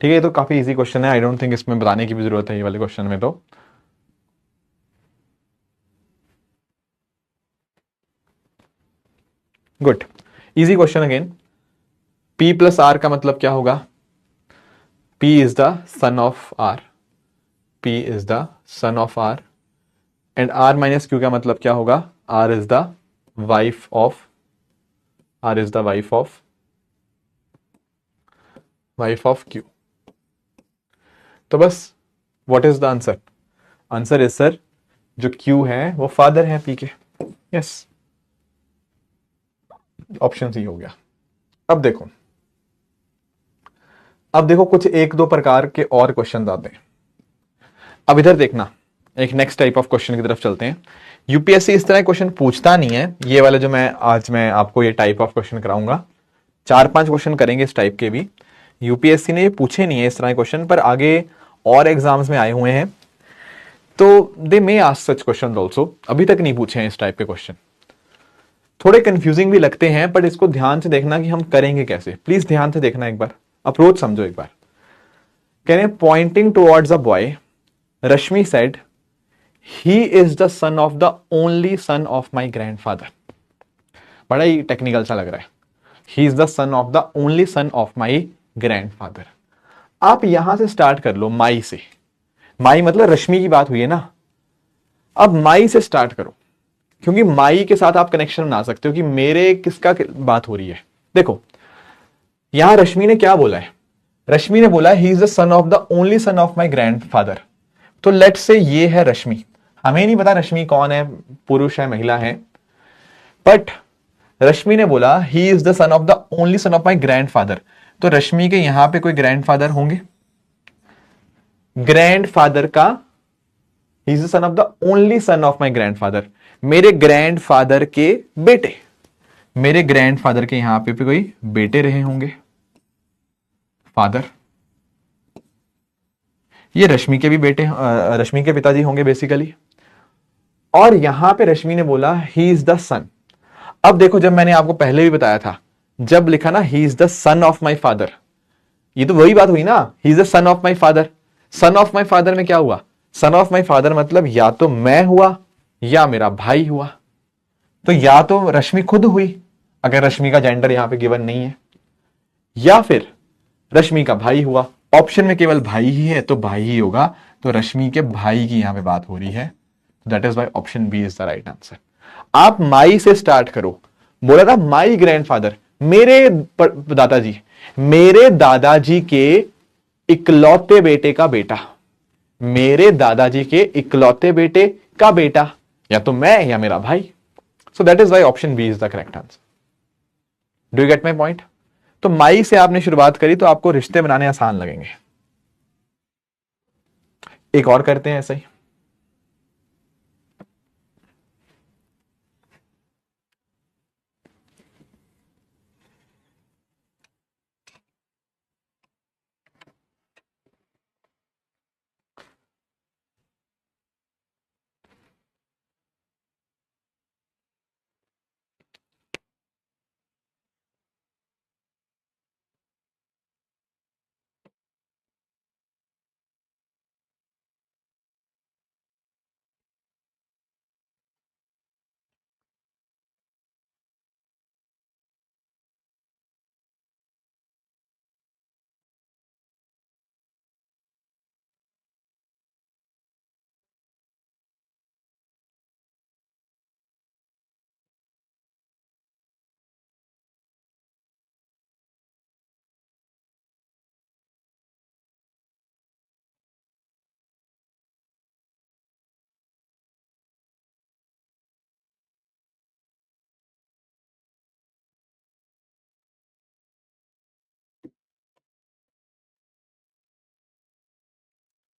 ठीक है, ये तो काफी इजी क्वेश्चन है, आई डोंट थिंक इसमें बताने की भी जरूरत है ये वाले क्वेश्चन में तो। Good, easy question again. P plus R का मतलब क्या होगा, P is the son of R, P is the son of R, and R minus Q का मतलब क्या होगा, R is the wife of R is the wife of Q. तो बस what is the answer? Answer is sir जो Q है वो father है पी के। यस, ऑप्शन सी हो गया। अब देखो, कुछ एक दो प्रकार के और क्वेश्चन आते हैं। अब इधर देखना, एक नेक्स्ट टाइप ऑफ क्वेश्चन की तरफ चलते हैं। यूपीएससी इस तरह क्वेश्चन पूछता नहीं है, ये वाला जो मैं आपको ये टाइप ऑफ क्वेश्चन कराऊंगा, 4-5 क्वेश्चन करेंगे इस टाइप के भी। यूपीएससी ने ये पूछे नहीं है इस तरह के क्वेश्चन, पर आगे और एग्जाम्स में आए हुए हैं, तो they may ask such question also. अभी तक नहीं पूछे हैं इस टाइप के क्वेश्चन, थोड़े कंफ्यूजिंग भी लगते हैं, बट इसको ध्यान से देखना कि हम करेंगे कैसे। प्लीज ध्यान से देखना, एक बार अप्रोच समझो एक बार। कह रहे हैं pointing towards a boy, Rashmi said he is the son of the only son of my grandfather. बड़ा ही टेक्निकल सा लग रहा है। He is the son of the only son of my grandfather. आप यहां से स्टार्ट कर लो, माई से। माई मतलब रश्मि की बात हुई है ना, अब माई से स्टार्ट करो, क्योंकि माई के साथ आप कनेक्शन बना सकते हो कि मेरे किसका बात हो रही है। देखो यहां रश्मि ने क्या बोला है, रश्मि ने बोला he is the son of the only son of my grandfather. तो लेट्स से ये है रश्मि, हमें नहीं पता रश्मि कौन है, पुरुष है महिला है, बट रश्मि ने बोला he is the son of the only son of my grandfather. तो रश्मि के यहां पे कोई ग्रैंडफादर होंगे, ग्रैंडफादर का, he is the son of the only son of my grandfather, मेरे ग्रैंडफादर के बेटे, मेरे ग्रैंडफादर के यहां पे भी कोई बेटे रहे होंगे, फादर। ये रश्मि के भी बेटे, रश्मि के पिताजी होंगे बेसिकली। और यहां पे रश्मि ने बोला ही इज द सन। अब देखो, जब मैंने आपको पहले भी बताया था, जब लिखा ना he is the son of my father, ये तो वही बात हुई ना, he is the son of my father. Sun of my father में क्या हुआ, सन ऑफ माई फादर मतलब या तो मैं हुआ या मेरा भाई हुआ। तो या तो रश्मि खुद हुई, अगर रश्मि का जेंडर यहां पे गिवन नहीं है, या फिर रश्मि का भाई हुआ। ऑप्शन में केवल भाई ही है तो भाई ही होगा, तो रश्मि के भाई की यहां पे बात हो रही है। That is why option B is the right answer. आप माई से स्टार्ट करो। बोला था माई ग्रैंडफादर, मेरे दादाजी, मेरे दादाजी के इकलौते बेटे का बेटा, मेरे दादाजी के इकलौते बेटे का बेटा, या तो मैं या मेरा भाई। So that is why option B is the correct answer. Do you get my point? तो माई से आपने शुरुआत करी तो आपको रिश्ते बनाने आसान लगेंगे। एक और करते हैं ऐसा ही।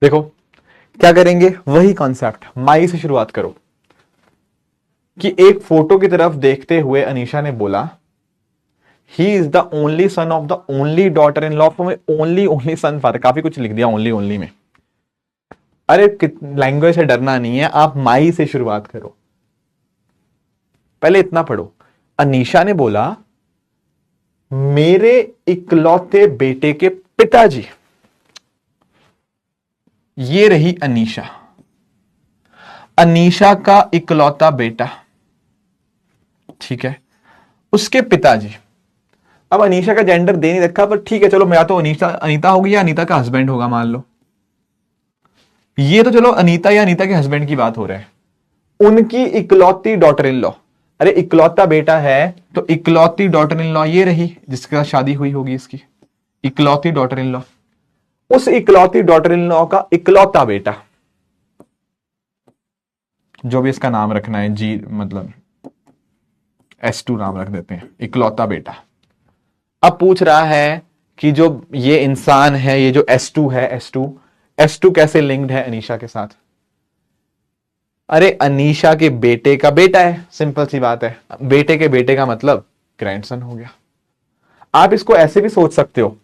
देखो क्या करेंगे, वही कॉन्सेप्ट, माई से शुरुआत करो। कि एक फोटो की तरफ देखते हुए अनीशा ने बोला he is the only son of the only daughter in law. Only son father, काफी कुछ लिख दिया ओनली में। अरे लैंग्वेज से डरना नहीं है, आप माई से शुरुआत करो। पहले इतना पढ़ो, अनीशा ने बोला मेरे इकलौते बेटे के पिताजी, ये रही अनीशा, अनीशा का इकलौता बेटा, ठीक है, उसके पिताजी। अब अनीशा का जेंडर दे नहीं रखा, पर ठीक है चलो, या तो अनीता होगी या अनीता का हस्बैंड होगा, मान लो। ये तो चलो अनीता या अनीता के हस्बैंड की बात हो रहा है, उनकी इकलौती डॉटर इन लॉ। अरे इकलौता बेटा है तो इकलौती डॉटर इन लॉ ये रही जिसके साथ शादी हुई होगी इसकी, इकलौती डॉटर इन लॉ। उस इकलौती डॉटर इन लॉ का इकलौता बेटा, जो भी इसका नाम रखना है, जी मतलब S2 नाम रख देते हैं, इकलौता बेटा। अब पूछ रहा है कि जो ये इंसान है, ये जो S2 है, S2 कैसे लिंक्ड है अनीशा के साथ? अरे अनीशा के बेटे का बेटा है, सिंपल सी बात है। बेटे के बेटे का मतलब ग्रैंडसन हो गया। आप इसको ऐसे भी सोच सकते हो,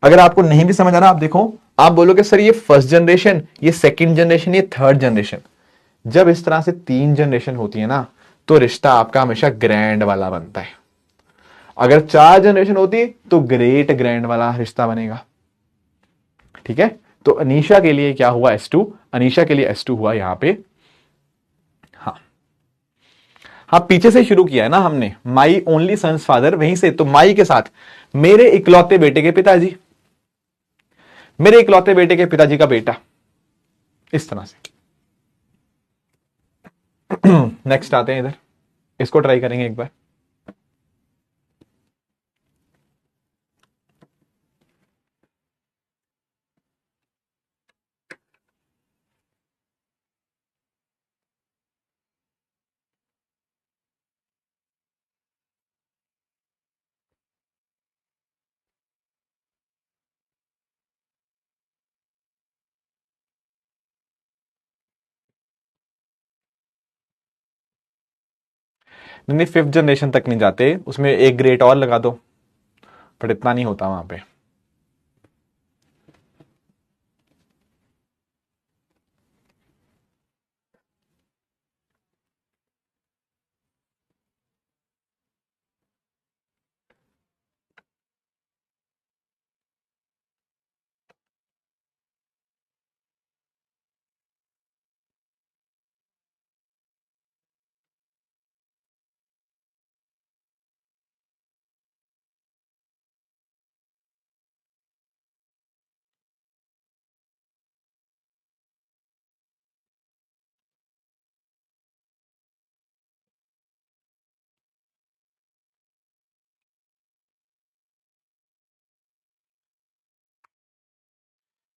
अगर आपको नहीं भी समझ आ रहा, आप देखो, आप बोलोगे सर ये फर्स्ट जनरेशन, ये सेकंड जनरेशन, ये थर्ड जनरेशन। जब इस तरह से 3 जनरेशन होती है ना, तो रिश्ता आपका हमेशा ग्रैंड वाला बनता है। अगर 4 जनरेशन होती तो ग्रेट ग्रैंड वाला रिश्ता बनेगा। ठीक है, तो अनीशा के लिए क्या हुआ? S2, अनीशा के लिए S2 हुआ यहां पे। हाँ, पीछे से शुरू किया है ना हमने, माई ओनली सन्स फादर, वहीं से तो माई के साथ मेरे इकलौते बेटे के पिताजी, मेरे इकलौते बेटे के पिताजी का बेटा, इस तरह से। नेक्स्ट आते हैं इधर, इसको ट्राई करेंगे एक बार। नहीं, 5th जनरेशन तक नहीं जाते, उसमें एक ग्रेट और लगा दो, पर इतना नहीं होता वहां पे।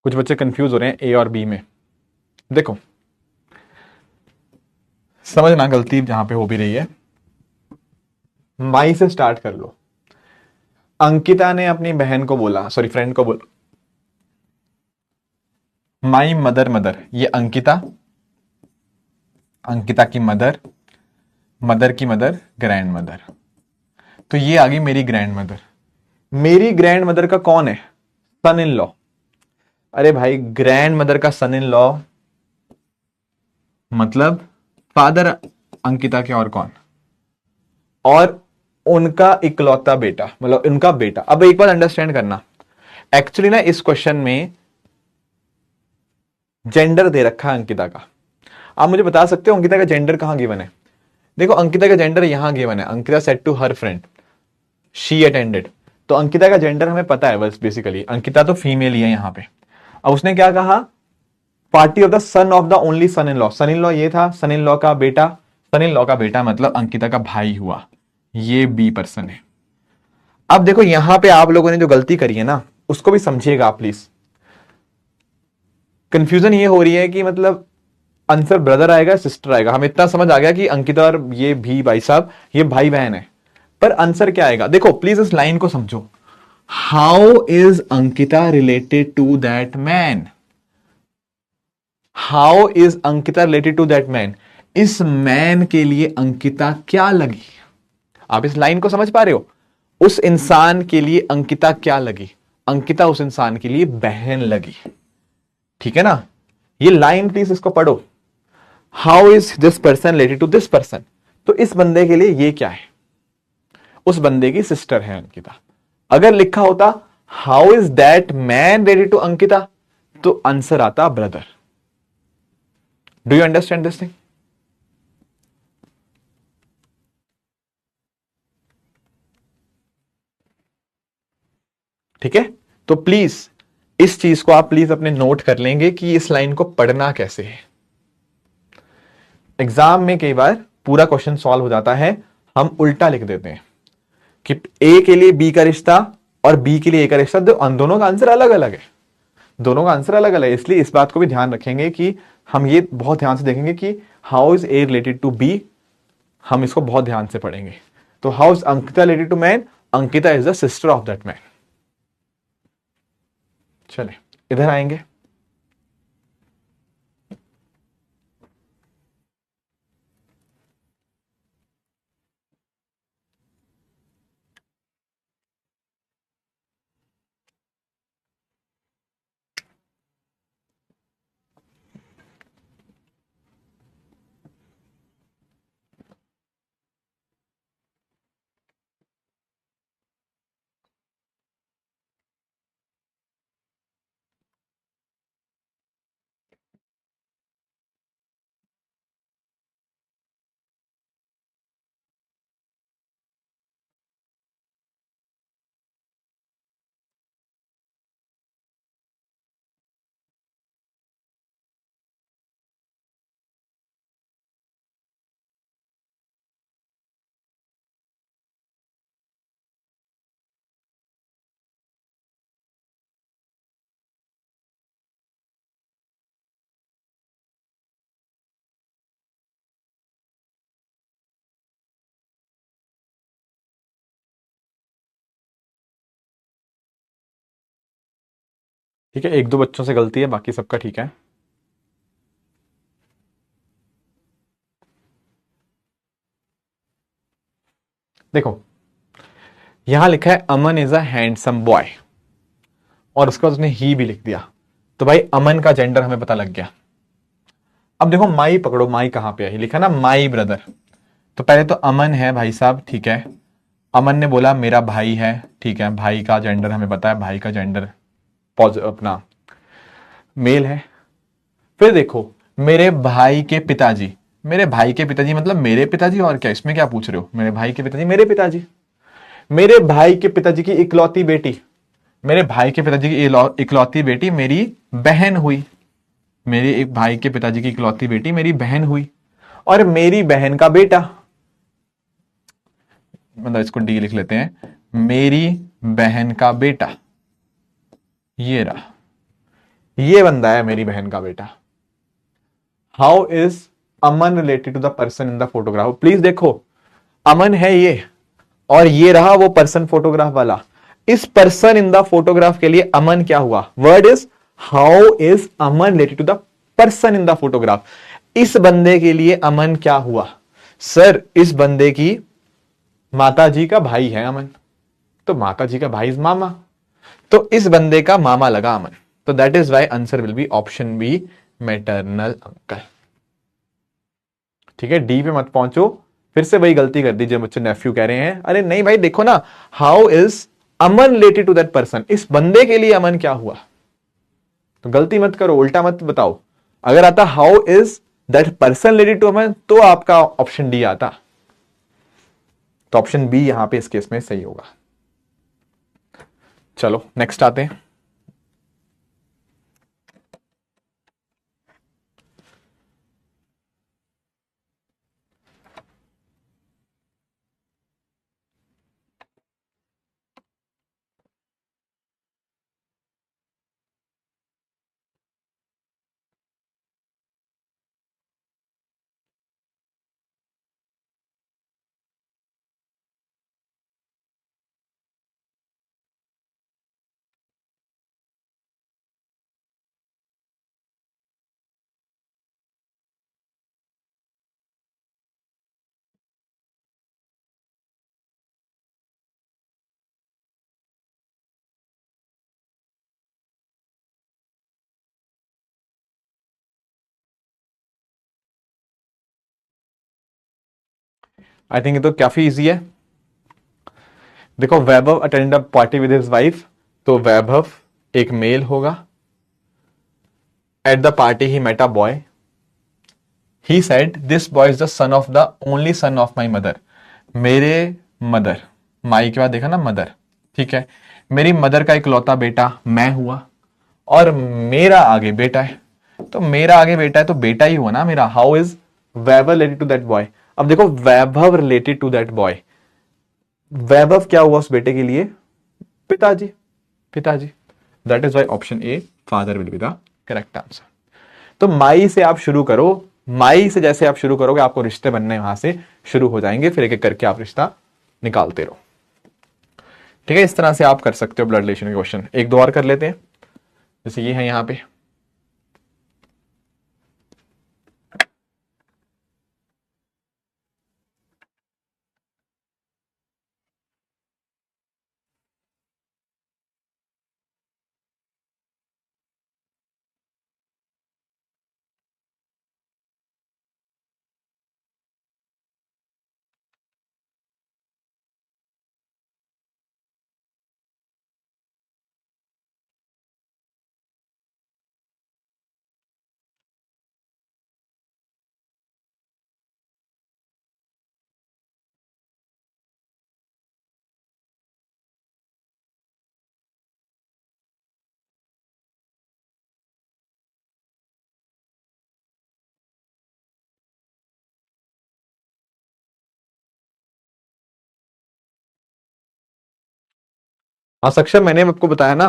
कुछ बच्चे कंफ्यूज हो रहे हैं A और B में। देखो, समझना गलती जहां पे हो भी रही है, माई से स्टार्ट कर लो। अंकिता ने अपनी बहन को बोला, सॉरी फ्रेंड को बोला, माई मदर, ये अंकिता, अंकिता की मदर, मदर की मदर, ग्रैंड मदर। तो ये आ गई मेरी ग्रैंड मदर। मेरी ग्रैंड मदर का कौन है? सन इन लॉ। अरे भाई, ग्रैंड मदर का सन इन लॉ मतलब फादर अंकिता के और कौन? और उनका इकलौता बेटा, मतलब उनका बेटा। अब एक बार अंडरस्टैंड करना, एक्चुअली ना इस क्वेश्चन में जेंडर दे रखा है अंकिता का। आप मुझे बता सकते हो अंकिता का जेंडर कहां गिवन है? देखो, अंकिता का जेंडर यहां गिवन है, Ankita said to her friend she attended. तो अंकिता का जेंडर हमें पता है, बस बेसिकली अंकिता तो फीमेल ही है यहां पे। अब उसने क्या कहा? Party of the son of the only son in law. Son in law ये था, सन इन लॉ का बेटा, सन इन लॉ का बेटा मतलब अंकिता का भाई हुआ, ये बी पर्सन है। अब देखो यहां पे आप लोगों ने जो गलती करी है ना, उसको भी समझिएगा प्लीज। कंफ्यूजन ये हो रही है कि मतलब आंसर ब्रदर आएगा सिस्टर आएगा। हमें इतना समझ आ गया कि अंकिता और ये भी भाई साहब ये भाई बहन है, पर आंसर क्या आएगा? देखो प्लीज इस लाइन को समझो। How is Ankita related to that man? How is Ankita related to that man? इस मैन के लिए अंकिता क्या लगी? आप इस लाइन को समझ पा रहे हो? उस इंसान के लिए अंकिता क्या लगी? अंकिता उस इंसान के लिए बहन लगी। ठीक है ना? ये लाइन प्लीज इसको पढ़ो। How is this person related to this person? तो इस बंदे के लिए ये क्या है? उस बंदे की सिस्टर है अंकिता। अगर लिखा होता how is that man related to Ankita, तो आंसर आता brother. Do you understand this thing? ठीक है, तो प्लीज इस चीज को आप प्लीज अपने नोट कर लेंगे कि इस लाइन को पढ़ना कैसे है। एग्जाम में कई बार पूरा क्वेश्चन सॉल्व हो जाता है हम उल्टा लिख देते हैं कि ए के लिए बी का रिश्ता और बी के लिए ए का रिश्ता, दोनों का आंसर अलग अलग है, दोनों का आंसर अलग अलग है। इसलिए इस बात को भी ध्यान रखेंगे कि हम ये बहुत ध्यान से देखेंगे कि how is A related to B, हम इसको बहुत ध्यान से पढ़ेंगे। तो how is Ankita related to man, Ankita is the sister of that man. चले इधर आएंगे। ठीक है, एक दो बच्चों से गलती है, बाकी सबका ठीक है। देखो यहां लिखा है अमन इज अ हैंडसम बॉय, और उसके बाद उसने ही भी लिख दिया, तो भाई अमन का जेंडर हमें पता लग गया। अब देखो माई पकड़ो, माई कहां पे है, लिखा ना माई ब्रदर, तो पहले तो अमन है भाई साहब, ठीक है। अमन ने बोला मेरा भाई है, ठीक है, भाई का जेंडर हमें पता है, भाई का जेंडर अपना मेल है। फिर देखो मेरे भाई के पिताजी, मेरे भाई के पिताजी मतलब मेरे पिताजी, और क्या इसमें क्या पूछ रहे हो, मेरे भाई के पिताजी मेरे पिताजी। मेरे भाई के पिताजी की इकलौती बेटी, मेरे भाई के पिताजी की इकलौती बेटी मेरी बहन हुई, मेरे एक भाई के पिताजी की इकलौती बेटी मेरी बहन हुई, और मेरी बहन का बेटा, मतलब इसको डी लिख लेते हैं, मेरी बहन का बेटा, ये रहा, ये बंदा है मेरी बहन का बेटा। How is Aman related to the person in the photograph, please देखो अमन है ये, और ये रहा वो पर्सन फोटोग्राफ वाला। इस पर्सन इन द फोटोग्राफ के लिए अमन क्या हुआ, word is how is Aman related to the person in the photograph. इस बंदे के लिए अमन क्या हुआ, सर इस बंदे की माता जी का भाई है अमन, तो माता जी का भाई इज मामा, तो इस बंदे का मामा लगा अमन, तो that is why answer will be option B maternal uncle. ठीक है, डी पे मत पहुंचो, फिर से वही गलती कर दी जो बच्चे नेफ्यू कह रहे हैं। अरे नहीं भाई देखो ना, how is Aman related to that person, इस बंदे के लिए अमन क्या हुआ, तो गलती मत करो, उल्टा मत बताओ। अगर आता how is that person related to Aman, तो आपका ऑप्शन डी आता, तो ऑप्शन बी यहां पे इस केस में सही होगा। चलो नेक्स्ट आते हैं। आई थिंक ये तो काफी इजी है। देखो Vaibhav attend a party with his wife, तो वैभव एक मेल होगा। At the party he met a boy, he said this boy is the son of the only son of my mother, मेरे mother, my के बाद देखा ना मदर, ठीक है, मेरी मदर का इकलौता बेटा मैं हुआ, और मेरा आगे बेटा है, तो मेरा आगे बेटा है तो बेटा ही हुआ ना मेरा। How is Vaibhav related to that boy, अब देखो Vaibhav related to that boy, Vaibhav क्या हुआ उस बेटे के लिए? पिताजी, पिताजी। That is why option A father will be the correct answer. तो माई से आप शुरू करो, माई से जैसे आप शुरू करोगे आपको रिश्ते बनने वहां से शुरू हो जाएंगे, फिर एक एक करके आप रिश्ता निकालते रहो। ठीक है, इस तरह से आप कर सकते हो ब्लड रिलेशन के क्वेश्चन। एक दो और कर लेते हैं, जैसे ये है यहां पे। हाँ सक्षम, मैंने आपको बताया ना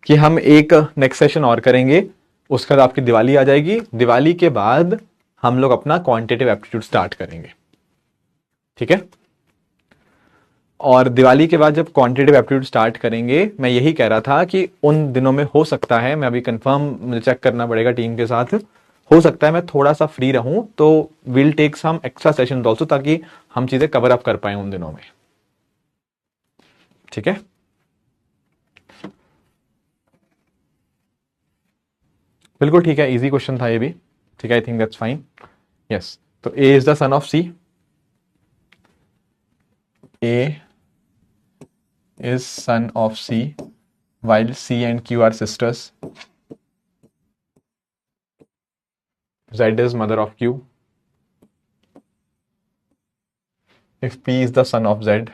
कि हम एक नेक्स्ट सेशन और करेंगे, उसके बाद आपकी दिवाली आ जाएगी, दिवाली के बाद हम लोग अपना क्वांटिटेटिव एप्टीट्यूड स्टार्ट करेंगे। ठीक है, और दिवाली के बाद जब क्वांटिटेटिव एप्टीट्यूड स्टार्ट करेंगे, मैं यही कह रहा था कि उन दिनों में हो सकता है, मैं अभी कंफर्म मुझे चेक करना पड़ेगा टीम के साथ, हो सकता है मैं थोड़ा सा फ्री रहूं, तो will take some extra session also, ताकि हम चीजें कवर अप कर पाए उन दिनों में। ठीक है, बिल्कुल ठीक है, इजी क्वेश्चन था ये भी। ठीक है, I think that's fine. Yes, तो A is the son of C, A is son of C while C and Q are sisters. Z is mother of Q. If P is the son of Z,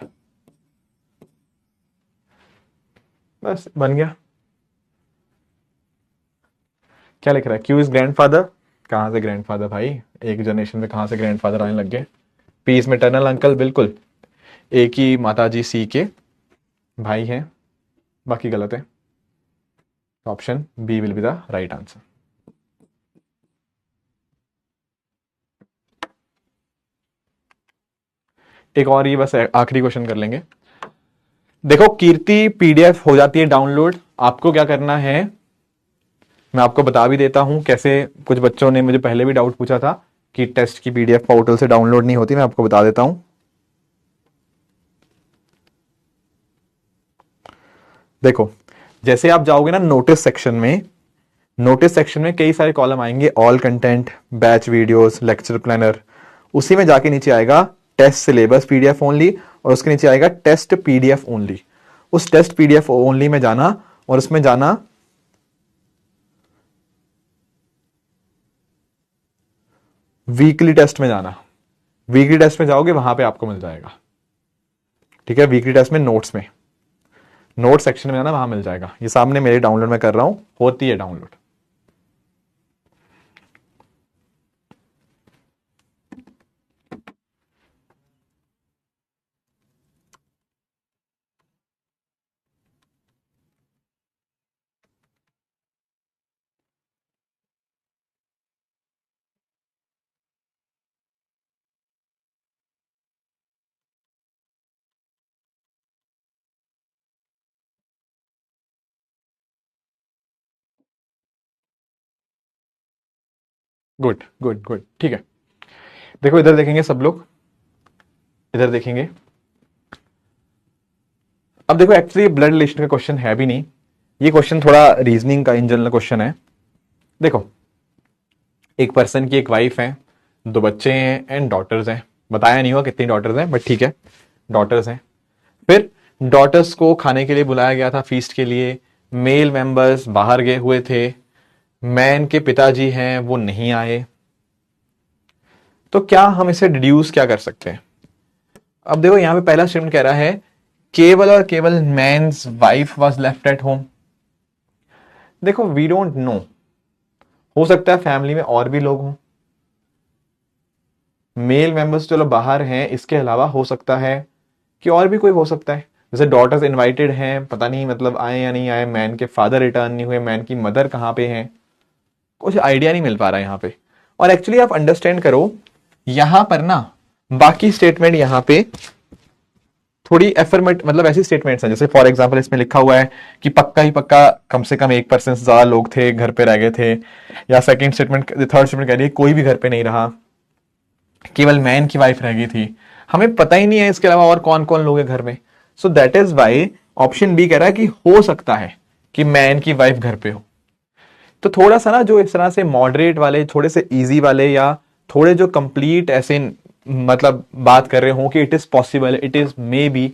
बस बन गया। क्या लिख रहा है? Q is grandfather। कहां से grandfather भाई, एक जनरेशन में कहां से ग्रैंडफादर आने लग गए? P is maternal uncle, बिल्कुल एक ही माताजी C के भाई हैं, बाकी गलत है। Option B will be the right answer. एक और ये बस आखिरी क्वेश्चन कर लेंगे। देखो कीर्ति पीडीएफ हो जाती है डाउनलोड, आपको क्या करना है मैं आपको बता भी देता हूं कैसे। कुछ बच्चों ने मुझे पहले भी डाउट पूछा था कि टेस्ट की पीडीएफ पोर्टल से डाउनलोड नहीं होती, मैं आपको बता देता हूं। देखो जैसे आप जाओगे ना नोटिस सेक्शन में, नोटिस सेक्शन में कई सारे कॉलम आएंगे, all content, batch videos, lecture planner, उसी में जाके नीचे आएगा टेस्ट सिलेबस पीडीएफ ओनली, और उसके नीचे आएगा टेस्ट पीडीएफ ओनली। उस टेस्ट पीडीएफ ओनली में जाना, और उसमें जाना वीकली टेस्ट में जाना, वीकली टेस्ट में जाओगे वहां पे आपको मिल जाएगा। ठीक है, वीकली टेस्ट में नोट्स में, नोट सेक्शन में जाना, वहां मिल जाएगा। ये सामने मेरे डाउनलोड में कर रहा हूं, होती है डाउनलोड। गुड गुड गुड, ठीक है। देखो इधर देखेंगे सब लोग, इधर देखेंगे। अब देखो एक्चुअली ब्लड रिलेशन का क्वेश्चन है भी नहीं, ये क्वेश्चन थोड़ा रीजनिंग का इन जनरल क्वेश्चन है। देखो एक पर्सन की एक वाइफ है, दो बच्चे हैं एंड डॉटर्स हैं, बताया नहीं हुआ कितनी डॉटर्स हैं बट ठीक है डॉटर्स हैं। फिर डॉटर्स को खाने के लिए बुलाया गया था फीस्ट के लिए, मेल मेंबर्स बाहर गए हुए थे, मैन के पिताजी हैं वो नहीं आए, तो क्या हम इसे डिड्यूस क्या कर सकते हैं? अब देखो यहां पे पहला स्टेटमेंट कह रहा है केवल और केवल man's wife was left at home. देखो वी डोंट नो, हो सकता है फैमिली में और भी लोग हों, मेल मेंबर्स चलो बाहर हैं, इसके अलावा हो सकता है कि और भी कोई हो सकता है, जैसे डॉटर्स इनवाइटेड हैं, पता नहीं मतलब आए या नहीं आए, मैन के फादर रिटर्न नहीं हुए, मैन की मदर कहाँ पे हैं, कुछ आइडिया नहीं मिल पा रहा है यहाँ पे। और एक्चुअली आप अंडरस्टैंड करो यहां पर ना बाकी स्टेटमेंट यहाँ पे थोड़ी एफर्मेट मतलब ऐसी स्टेटमेंट्स हैं, जैसे फॉर एग्जांपल इसमें लिखा हुआ है कि पक्का ही पक्का कम से कम 1% से ज्यादा लोग थे घर पे रह गए थे, या सेकंड स्टेटमेंट थर्ड स्टेटमेंट कह रही है कोई भी घर पे नहीं रहा, केवल मैन की वाइफ रह गई थी, हमें पता ही नहीं है इसके अलावा और कौन कौन लोग हैं घर में। So that is why option B कह रहा है कि हो सकता है कि मैन की वाइफ घर पे हो। तो थोड़ा सा ना जो इस तरह से मॉडरेट वाले, थोड़े से इजी वाले, या थोड़े जो कंप्लीट ऐसे मतलब बात कर रहे हो कि it is possible, it is may be,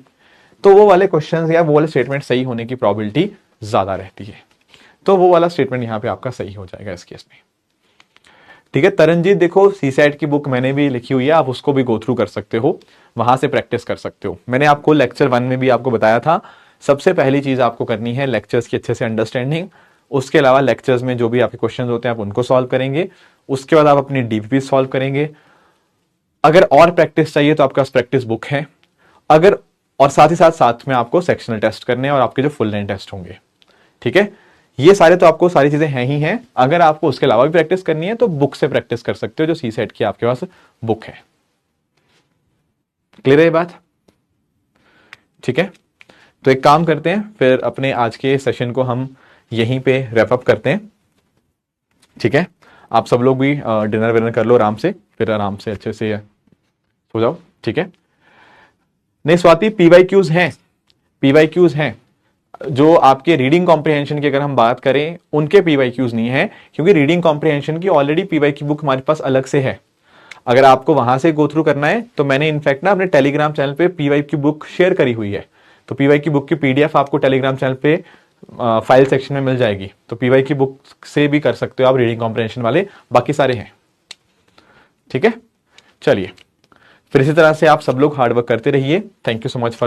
तो वो वाले क्वेश्चंस या वो वाले स्टेटमेंट सही होने की प्रोबेबिलिटी ज्यादा रहती है। तो वो वाला स्टेटमेंट यहां पे आपका सही हो जाएगा इस केस में। ठीक है तरनजीत, देखो सीसैट की बुक मैंने भी लिखी हुई है, आप उसको भी गो थ्रू कर सकते हो, वहां से प्रैक्टिस कर सकते हो। मैंने आपको लेक्चर 1 में भी आपको बताया था, सबसे पहली चीज आपको करनी है लेक्चर्स की अच्छे से अंडरस्टैंडिंग, उसके अलावा लेक्चर्स में जो भी आपके क्वेश्चन होते हैं आप उनको सॉल्व करेंगे, उसके बाद आप अपनी डीपीपी सॉल्व करेंगे। अगर और प्रैक्टिस चाहिए तो आपके पास प्रैक्टिस बुक है, अगर और साथ ही साथ में आपको सेक्शनल टेस्ट करने हैं और आपके जो फुल लाइन टेस्ट होंगे। ठीक है, ये सारे तो आपको सारी चीजें हैं ही हैं। अगर आपको उसके अलावा भी प्रैक्टिस करनी है तो बुक से प्रैक्टिस कर सकते हो, जो सीसेट की आपके पास बुक है। क्लियर है ये बात? ठीक है, तो एक काम करते हैं, फिर अपने आज के सेशन को हम यहीं पे रैप अप करते हैं। ठीक है, आप सब लोग भी डिनर विनर कर लो आराम से, फिर आराम से अच्छे से सो जाओ। ठीक है, नहीं स्वाति, पीवाईक्यूज हैं, पीवाईक्यूज हैं, जो आपके रीडिंग कॉम्प्रिहेंशन की अगर हम बात करें उनके पीवाईक्यूज नहीं है, क्योंकि रीडिंग कॉम्प्रिहेंशन की ऑलरेडी पीवाईक्यू बुक हमारे पास अलग से है। अगर आपको वहां से गो थ्रू करना है तो मैंने इनफैक्ट ना अपने टेलीग्राम चैनल पे पीवाईक्यू बुक शेयर करी हुई है, तो पीवाईक्यू बुक की पीडीएफ आपको टेलीग्राम चैनल पे फाइल सेक्शन में मिल जाएगी, तो पीवाईक्यू बुक से भी कर सकते हो आप रीडिंग कॉम्प्रिहेंशन वाले, बाकी सारे हैं। ठीक है, चलिए फिर इसी तरह से आप सब लोग हार्डवर्क करते रहिए। Thank you so much for